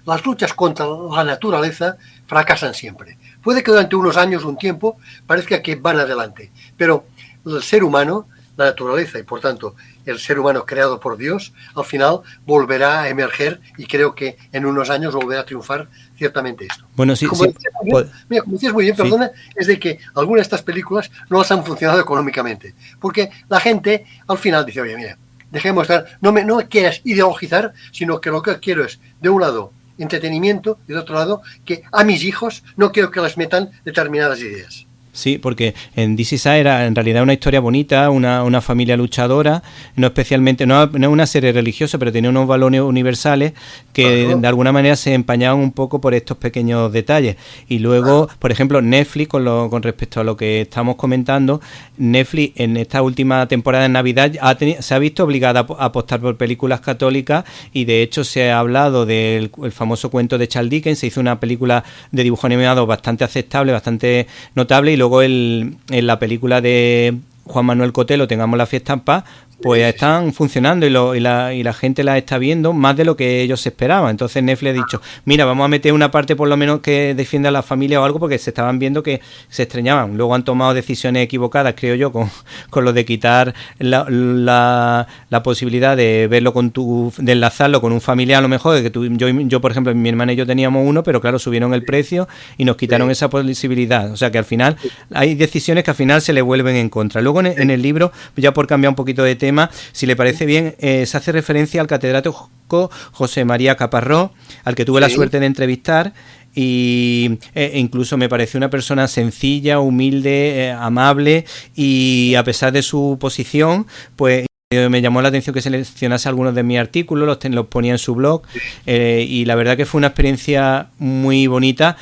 Las luchas contra la naturaleza fracasan siempre. Puede que durante unos años, un tiempo, parezca que van adelante, pero el ser humano, la naturaleza y por tanto el ser humano creado por Dios, al final volverá a emerger y creo que en unos años volverá a triunfar ciertamente esto. Bueno, sí, como decías muy bien, perdona, es de que algunas de estas películas no las han funcionado económicamente, porque la gente al final dice, oye, mira, dejemos de estar, no me quieras ideologizar, sino que lo que quiero es, de un lado, entretenimiento y de otro lado, que a mis hijos no quiero que les metan determinadas ideas. Sí, porque en This Is Us era en realidad una historia bonita, una familia luchadora, no especialmente, no una serie religiosa, pero tenía unos valores universales que de alguna manera se empañaban un poco por estos pequeños detalles. Y luego, por ejemplo, Netflix, con respecto a lo que estamos comentando, Netflix en esta última temporada de Navidad se ha visto obligada a apostar por películas católicas y de hecho se ha hablado del famoso cuento de Charles Dickens, se hizo una película de dibujo animado bastante aceptable, bastante notable, y luego en la película de Juan Manuel Cotelo, Tengamos la fiesta en paz, pues están funcionando y la gente la está viendo más de lo que ellos esperaban. Entonces Netflix ha dicho, mira, vamos a meter una parte por lo menos que defienda a la familia o algo, porque se estaban viendo que se extrañaban. Luego han tomado decisiones equivocadas, creo yo, con lo de quitar la posibilidad de verlo de enlazarlo con un familiar a lo mejor, de que yo por ejemplo, mi hermana y yo teníamos uno, pero claro, subieron el precio y nos quitaron esa posibilidad. O sea que al final hay decisiones que al final se le vuelven en contra. Luego en el libro, ya por cambiar un poquito de tema, si le parece bien, se hace referencia al catedrático José María Caparrós, al que tuve la suerte de entrevistar, y incluso me pareció una persona sencilla, humilde, amable, y a pesar de su posición, pues me llamó la atención que seleccionase algunos de mis artículos, los ponía en su blog, y la verdad que fue una experiencia muy bonita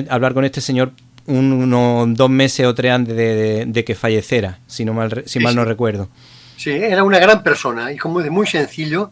hablar con este señor unos 2 meses o 3 antes de que falleciera, si mal no recuerdo. Sí, era una gran persona y como de muy sencillo,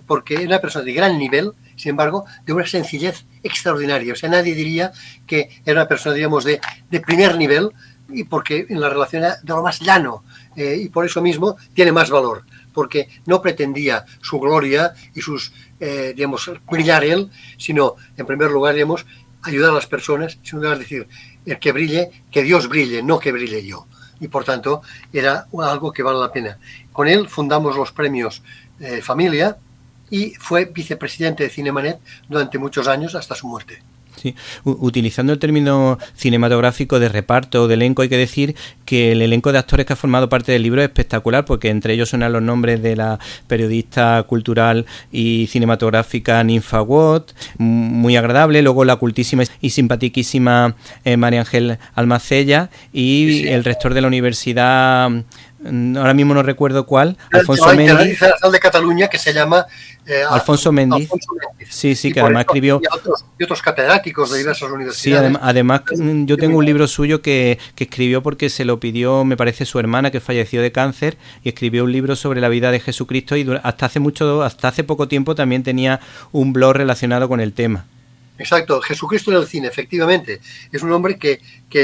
porque era una persona de gran nivel, sin embargo, de una sencillez extraordinaria. O sea, nadie diría que era una persona, digamos, de primer nivel, y porque en la relación era de lo más llano, y por eso mismo tiene más valor, porque no pretendía su gloria y sus, digamos, brillar él, sino, en primer lugar, digamos, ayudar a las personas, sin lugar decir, el que brille, que Dios brille, no que brille yo. Y por tanto era algo que vale la pena. Con él fundamos los premios Familia y fue vicepresidente de Cinemanet durante muchos años hasta su muerte. Sí. Utilizando el término cinematográfico de reparto o de elenco, hay que decir que el elenco de actores que ha formado parte del libro es espectacular, porque entre ellos suenan los nombres de la periodista cultural y cinematográfica Ninfa Watt, muy agradable, luego la cultísima y simpaticísima María Ángel Almacella y el rector de la universidad, ahora mismo no recuerdo cuál, Alfonso Mendiz, de Cataluña, que se llama Alfonso Mendiz. Sí, que además escribió, y otros catedráticos de diversas universidades. Sí, además yo tengo un libro suyo que escribió porque se lo pidió, me parece, su hermana, que falleció de cáncer, y escribió un libro sobre la vida de Jesucristo, y hasta hace poco tiempo también tenía un blog relacionado con el tema. Exacto, Jesucristo en el cine, efectivamente. Es un hombre que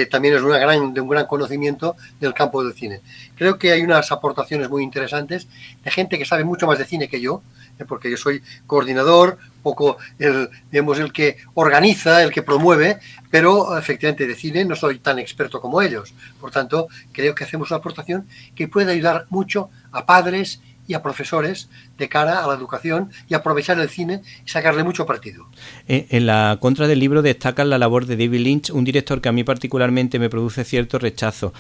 también es de un gran conocimiento del campo del cine. Creo que hay unas aportaciones muy interesantes de gente que sabe mucho más de cine que yo, porque yo soy coordinador, poco el que organiza, el que promueve, pero efectivamente de cine no soy tan experto como ellos. Por tanto, creo que hacemos una aportación que puede ayudar mucho a padres y a profesores de cara a la educación y aprovechar el cine y sacarle mucho partido. En la contra del libro destacan la labor de David Lynch, un director que a mí particularmente me produce cierto rechazo.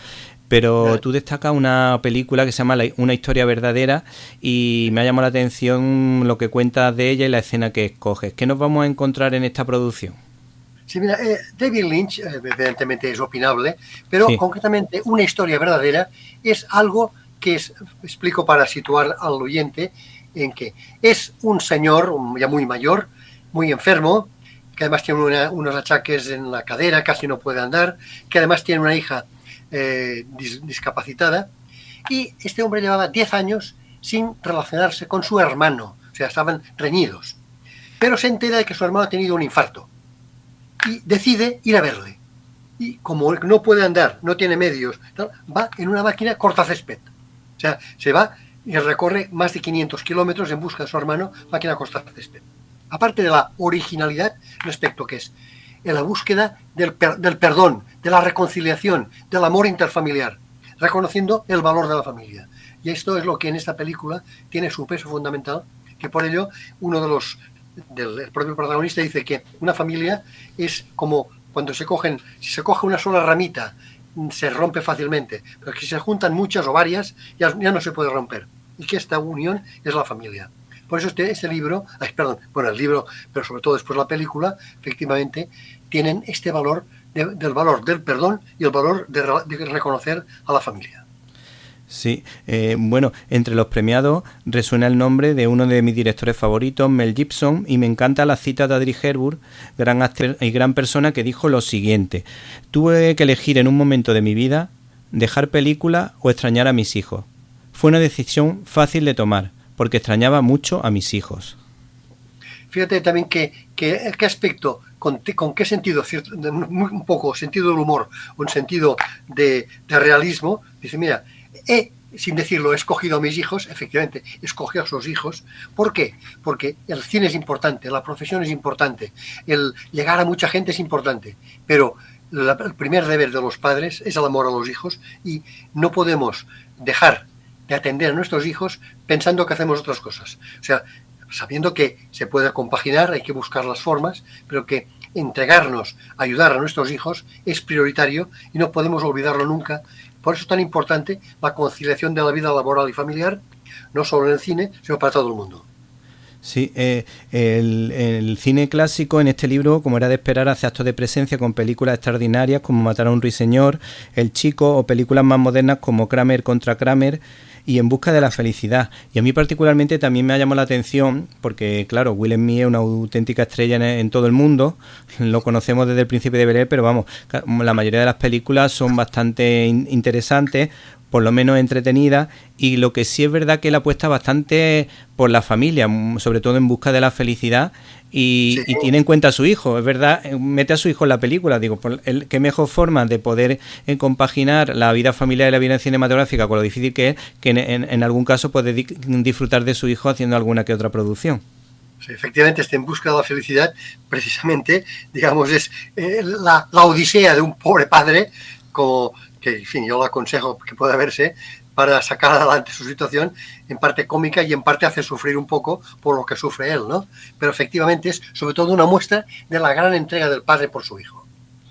Pero tú destacas una película que se llama Una historia verdadera y me ha llamado la atención lo que cuentas de ella y la escena que escoges. ¿Qué nos vamos a encontrar en esta producción? Sí, mira, David Lynch evidentemente es opinable, pero concretamente Una historia verdadera es algo que explico para situar al oyente en que es un señor ya muy mayor, muy enfermo, que además tiene unos achaques en la cadera, casi no puede andar, que además tiene una hija discapacitada, y este hombre llevaba 10 años sin relacionarse con su hermano, o sea, estaban reñidos, pero se entera de que su hermano ha tenido un infarto y decide ir a verle, y como no puede andar, no tiene medios, va en una máquina cortacésped, o sea, se va y recorre más de 500 kilómetros en busca de su hermano, máquina cortacésped. Aparte de la originalidad respecto que es en la búsqueda del perdón, de la reconciliación, del amor interfamiliar, reconociendo el valor de la familia. Y esto es lo que en esta película tiene su peso fundamental, que por ello el propio protagonista dice que una familia es como cuando si se coge una sola ramita, se rompe fácilmente, pero que si se juntan muchas o varias, ya no se puede romper. Y que esta unión es la familia. Por eso este libro, el libro, pero sobre todo después la película, efectivamente, tienen este valor del valor del perdón y el valor de reconocer a la familia. Sí, bueno, entre los premiados resuena el nombre de uno de mis directores favoritos, Mel Gibson, y me encanta la cita de Audrey Hepburn, gran actriz y gran persona, que dijo lo siguiente: tuve que elegir en un momento de mi vida dejar película o extrañar a mis hijos. Fue una decisión fácil de tomar, porque extrañaba mucho a mis hijos. Fíjate también qué aspecto, con qué sentido, un poco sentido del humor, un sentido de realismo, dice, mira, sin decirlo, he escogido a mis hijos, efectivamente, escogió a sus hijos. ¿Por qué? Porque el cine es importante, la profesión es importante, el llegar a mucha gente es importante, pero el primer deber de los padres es el amor a los hijos y no podemos dejar de atender a nuestros hijos pensando que hacemos otras cosas. O sea, sabiendo que se puede compaginar, hay que buscar las formas, pero que entregarnos, ayudar a nuestros hijos es prioritario y no podemos olvidarlo nunca. Por eso es tan importante la conciliación de la vida laboral y familiar, no solo en el cine, sino para todo el mundo. Sí, el cine clásico en este libro, como era de esperar, hace actos de presencia con películas extraordinarias como Matar a un ruiseñor, El Chico, o películas más modernas como Kramer contra Kramer y En busca de la felicidad. Y a mí particularmente también me ha llamado la atención porque, claro, Will Smith es una auténtica estrella en todo el mundo, lo conocemos desde El Príncipe de Bel-Air, pero vamos, la mayoría de las películas son bastante interesantes, por lo menos entretenida, y lo que sí es verdad que él apuesta bastante por la familia, sobre todo En busca de la felicidad, y tiene en cuenta a su hijo. Es verdad, mete a su hijo en la película, digo, qué mejor forma de poder compaginar la vida familiar y la vida cinematográfica con lo difícil que es, que en algún caso puede disfrutar de su hijo haciendo alguna que otra producción. Sí, efectivamente, En busca de la felicidad, precisamente, digamos, es la odisea de un pobre padre, como que, en fin, yo le aconsejo que pueda verse para sacar adelante su situación, en parte cómica y en parte hace sufrir un poco por lo que sufre él, ¿no? Pero efectivamente es sobre todo una muestra de la gran entrega del padre por su hijo.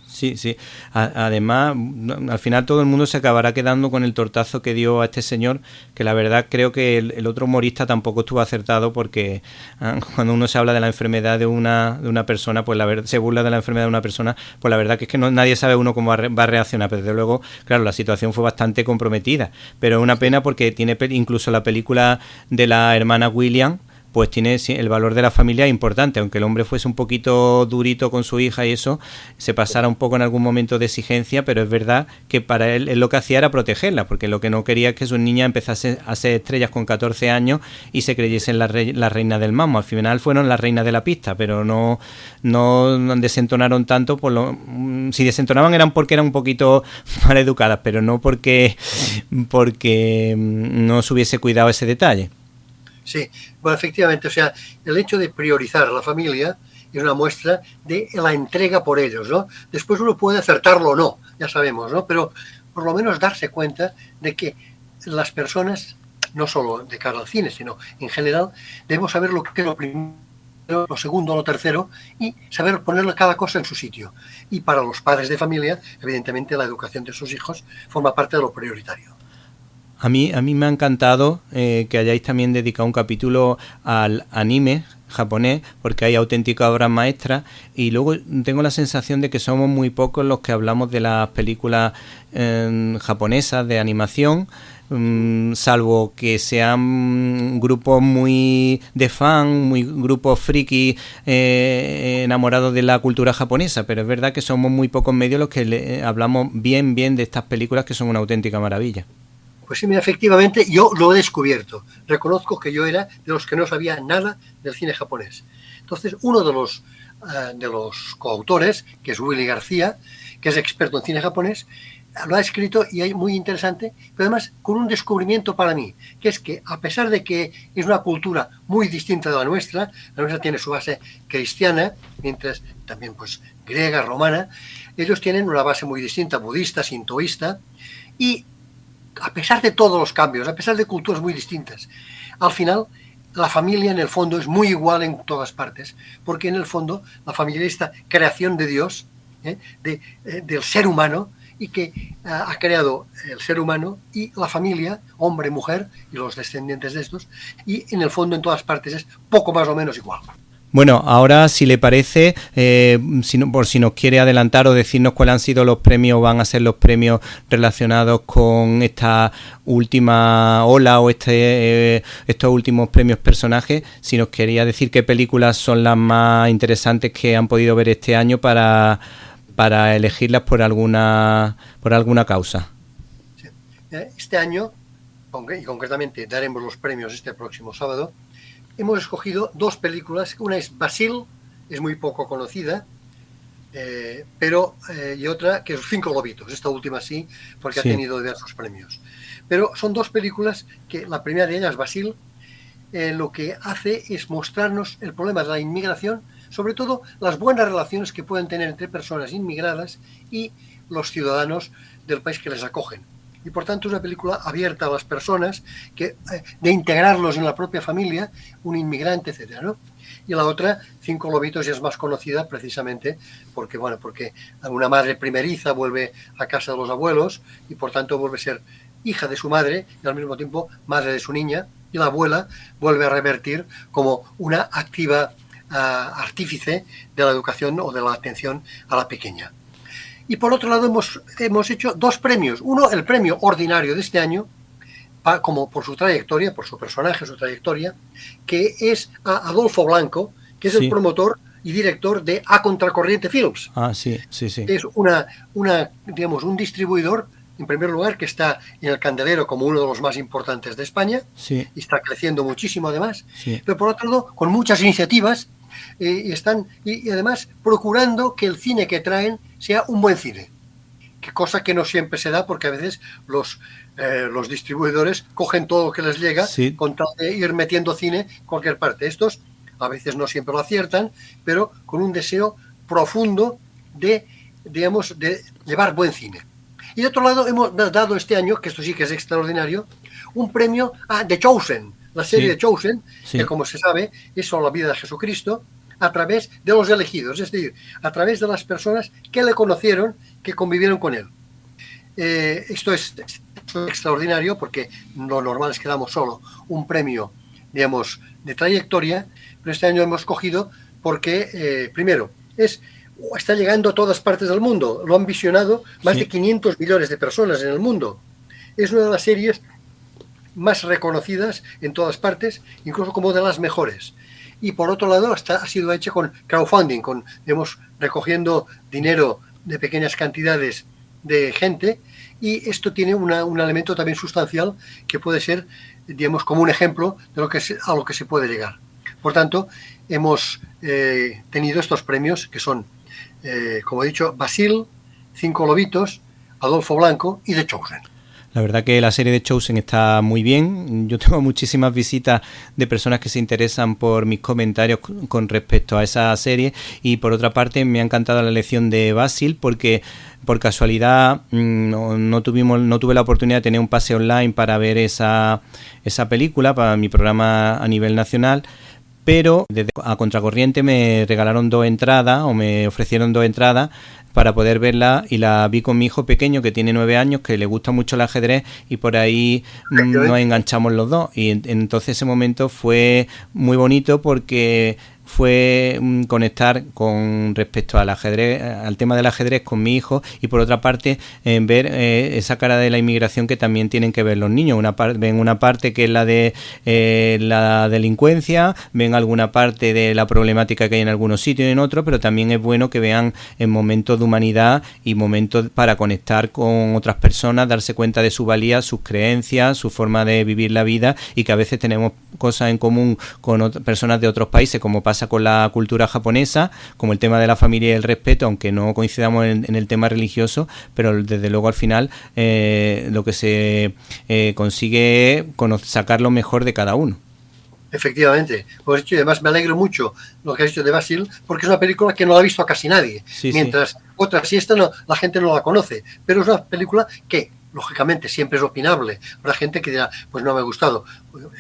Sí, sí. Además, al final todo el mundo se acabará quedando con el tortazo que dio a este señor, que la verdad creo que el otro humorista tampoco estuvo acertado, porque cuando uno se habla de la enfermedad de una persona, pues se burla de la enfermedad de una persona, pues la verdad que es que nadie sabe uno cómo va a reaccionar, pero desde luego, claro, la situación fue bastante comprometida, pero es una pena porque tiene incluso la película de la hermana William, pues tiene el valor de la familia importante, aunque el hombre fuese un poquito durito con su hija y eso, se pasara un poco en algún momento de exigencia, pero es verdad que para él lo que hacía era protegerla, porque lo que no quería es que sus niñas empezasen a ser estrellas con 14 años y se creyesen la reina del mambo. Al final fueron las reinas de la pista, pero no desentonaron tanto, si desentonaban eran porque eran un poquito mal educadas, pero no porque no se hubiese cuidado ese detalle. Sí, bueno, efectivamente, o sea, el hecho de priorizar a la familia es una muestra de la entrega por ellos, ¿no? Después uno puede acertarlo o no, ya sabemos, ¿no? Pero por lo menos darse cuenta de que las personas no solo de cara al cine, sino en general, debemos saber lo que es lo primero, lo segundo, lo tercero, y saber ponerle cada cosa en su sitio. Y para los padres de familia, evidentemente, la educación de sus hijos forma parte de lo prioritario. A mí me ha encantado que hayáis también dedicado un capítulo al anime japonés, porque hay auténticas obras maestras, y luego tengo la sensación de que somos muy pocos los que hablamos de las películas japonesas de animación, salvo que sean grupos muy de fan, muy grupos friki enamorados de la cultura japonesa, pero es verdad que somos muy pocos medios los que hablamos bien de estas películas que son una auténtica maravilla. Pues sí, mira, efectivamente, yo lo he descubierto. Reconozco que yo era de los que no sabía nada del cine japonés. Entonces, uno de los coautores, que es Willy García, que es experto en cine japonés, lo ha escrito y es muy interesante, pero además con un descubrimiento para mí, que es que a pesar de que es una cultura muy distinta de la nuestra tiene su base cristiana, mientras también pues griega, romana, ellos tienen una base muy distinta, budista, sintoísta, y a pesar de todos los cambios, a pesar de culturas muy distintas, al final la familia en el fondo es muy igual en todas partes, porque en el fondo la familia es esta creación de Dios, del ser humano, y que ha creado el ser humano y la familia, hombre, mujer y los descendientes de estos, y en el fondo en todas partes es poco más o menos igual. Bueno, ahora si le parece, por si nos quiere adelantar o decirnos cuáles han sido los premios, van a ser los premios relacionados con esta última ola o estos últimos premios personajes, si nos quería decir qué películas son las más interesantes que han podido ver este año para elegirlas por alguna causa. Sí. Este año, y concretamente daremos los premios este próximo sábado, hemos escogido dos películas. Una es Basil, es muy poco conocida, y otra que es Cinco Lobitos. Esta última sí, porque sí ha tenido diversos premios. Pero son dos películas que la primera de ellas, Basil, lo que hace es mostrarnos el problema de la inmigración, sobre todo las buenas relaciones que pueden tener entre personas inmigradas y los ciudadanos del país que les acogen. Y por tanto es una película abierta a las personas, de integrarlos en la propia familia, un inmigrante, etcétera, ¿no? Y la otra, Cinco Lobitos, ya es más conocida precisamente porque una madre primeriza vuelve a casa de los abuelos y por tanto vuelve a ser hija de su madre y al mismo tiempo madre de su niña, y la abuela vuelve a revertir como una activa artífice de la educación o de la atención a la pequeña. Y por otro lado hemos hecho dos premios. Uno, el premio ordinario de este año, como por su trayectoria, por su personaje, su trayectoria, que es a Adolfo Blanco, que es el promotor y director de A Contracorriente Films. Sí. Es un distribuidor, en primer lugar, que está en el candelero como uno de los más importantes de España, y está creciendo muchísimo además, pero por otro lado, con muchas iniciativas, y además procurando que el cine que traen sea un buen cine, cosa que no siempre se da, porque a veces los distribuidores cogen todo lo que les llega con tal de ir metiendo cine en cualquier parte. Estos a veces no siempre lo aciertan, pero con un deseo profundo de llevar buen cine. Y de otro lado hemos dado este año, que esto sí que es extraordinario, un premio a The Chosen, la serie de Chosen, que como se sabe es sobre la vida de Jesucristo a través de los elegidos, es decir, a través de las personas que le conocieron, que convivieron con él. Esto es extraordinario porque lo normal es que damos solo un premio, de trayectoria, pero este año hemos cogido porque, primero, está llegando a todas partes del mundo, lo han visionado más de 500 millones de personas en el mundo. Es una de las series más reconocidas en todas partes, incluso como de las mejores. Y por otro lado, ha sido hecha con crowdfunding, recogiendo dinero de pequeñas cantidades de gente, y esto tiene un elemento también sustancial que puede ser, como un ejemplo de a lo que se puede llegar. Por tanto, hemos tenido estos premios que son, como he dicho, Basil, Cinco Lobitos, Adolfo Blanco y The Chosen. La verdad que la serie de Chosen está muy bien. Yo tengo muchísimas visitas de personas que se interesan por mis comentarios con respecto a esa serie, y por otra parte me ha encantado la elección de Basil porque por casualidad no tuve la oportunidad de tener un pase online para ver esa película para mi programa a nivel nacional. Pero a contracorriente me regalaron 2 entradas, o me ofrecieron 2 entradas para poder verla, y la vi con mi hijo pequeño que tiene 9 años, que le gusta mucho el ajedrez, y por ahí nos enganchamos los dos, y entonces ese momento fue muy bonito porque fue conectar con respecto al ajedrez, al tema del ajedrez con mi hijo, y por otra parte ver esa cara de la inmigración que también tienen que ver los niños. Ven una parte que es la de la delincuencia, ven alguna parte de la problemática que hay en algunos sitios y en otros, pero también es bueno que vean en momentos de humanidad y momentos para conectar con otras personas, darse cuenta de su valía, sus creencias, su forma de vivir la vida, y que a veces tenemos cosas en común con personas de otros países, como pasa con la cultura japonesa, como el tema de la familia y el respeto, aunque no coincidamos en el tema religioso, pero desde luego al final lo que se consigue es sacar lo mejor de cada uno. Efectivamente, pues además me alegro mucho lo que has dicho de Basil, porque es una película que no la ha visto casi nadie, mientras otras, si esta no, la gente no la conoce, pero es una película que lógicamente siempre es opinable. Habrá gente que dirá, pues no me ha gustado,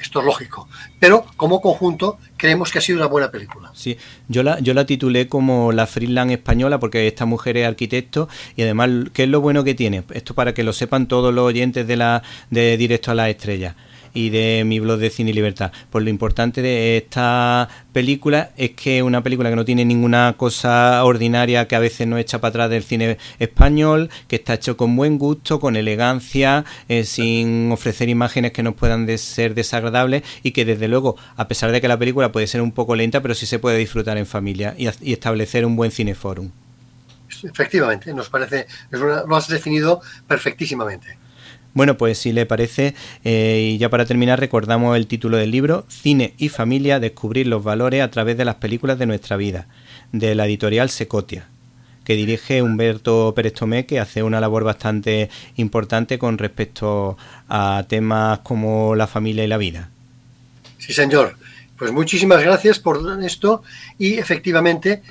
esto es lógico, pero como conjunto creemos que ha sido una buena película. Sí, yo la titulé como La Friedland española, porque esta mujer es arquitecto, y además, ¿qué es lo bueno que tiene? Esto para que lo sepan todos los oyentes de Directo a las Estrellas y de mi blog de Cine y Libertad. Pues lo importante de esta película es que es una película que no tiene ninguna cosa ordinaria que a veces nos echa para atrás del cine español, que está hecho con buen gusto, con elegancia, sin ofrecer imágenes que nos puedan ser desagradables, y que desde luego, a pesar de que la película puede ser un poco lenta, pero sí se puede disfrutar en familia y establecer un buen cineforum. Efectivamente, nos parece, lo has definido perfectísimamente. Bueno, pues si le parece, y ya para terminar recordamos el título del libro: Cine y familia, descubrir los valores a través de las películas de nuestra vida, de la editorial Secotia, que dirige Humberto Pérez Tomé, que hace una labor bastante importante con respecto a temas como la familia y la vida. Sí, señor. Pues muchísimas gracias por esto, y efectivamente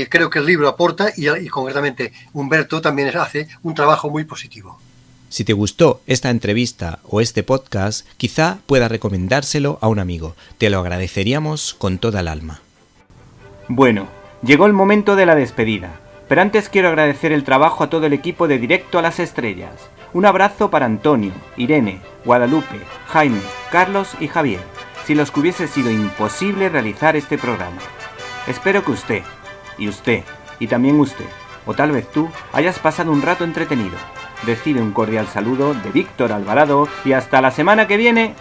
creo que el libro aporta, y concretamente Humberto también hace un trabajo muy positivo. Si te gustó esta entrevista o este podcast, quizá puedas recomendárselo a un amigo. Te lo agradeceríamos con toda el alma. Bueno, llegó el momento de la despedida, pero antes quiero agradecer el trabajo a todo el equipo de Directo a las Estrellas. Un abrazo para Antonio, Irene, Guadalupe, Jaime, Carlos y Javier, sin los que hubiese sido imposible realizar este programa. Espero que usted, y también usted, o tal vez tú, hayas pasado un rato entretenido. Recibe un cordial saludo de Víctor Alvarado, y hasta la semana que viene.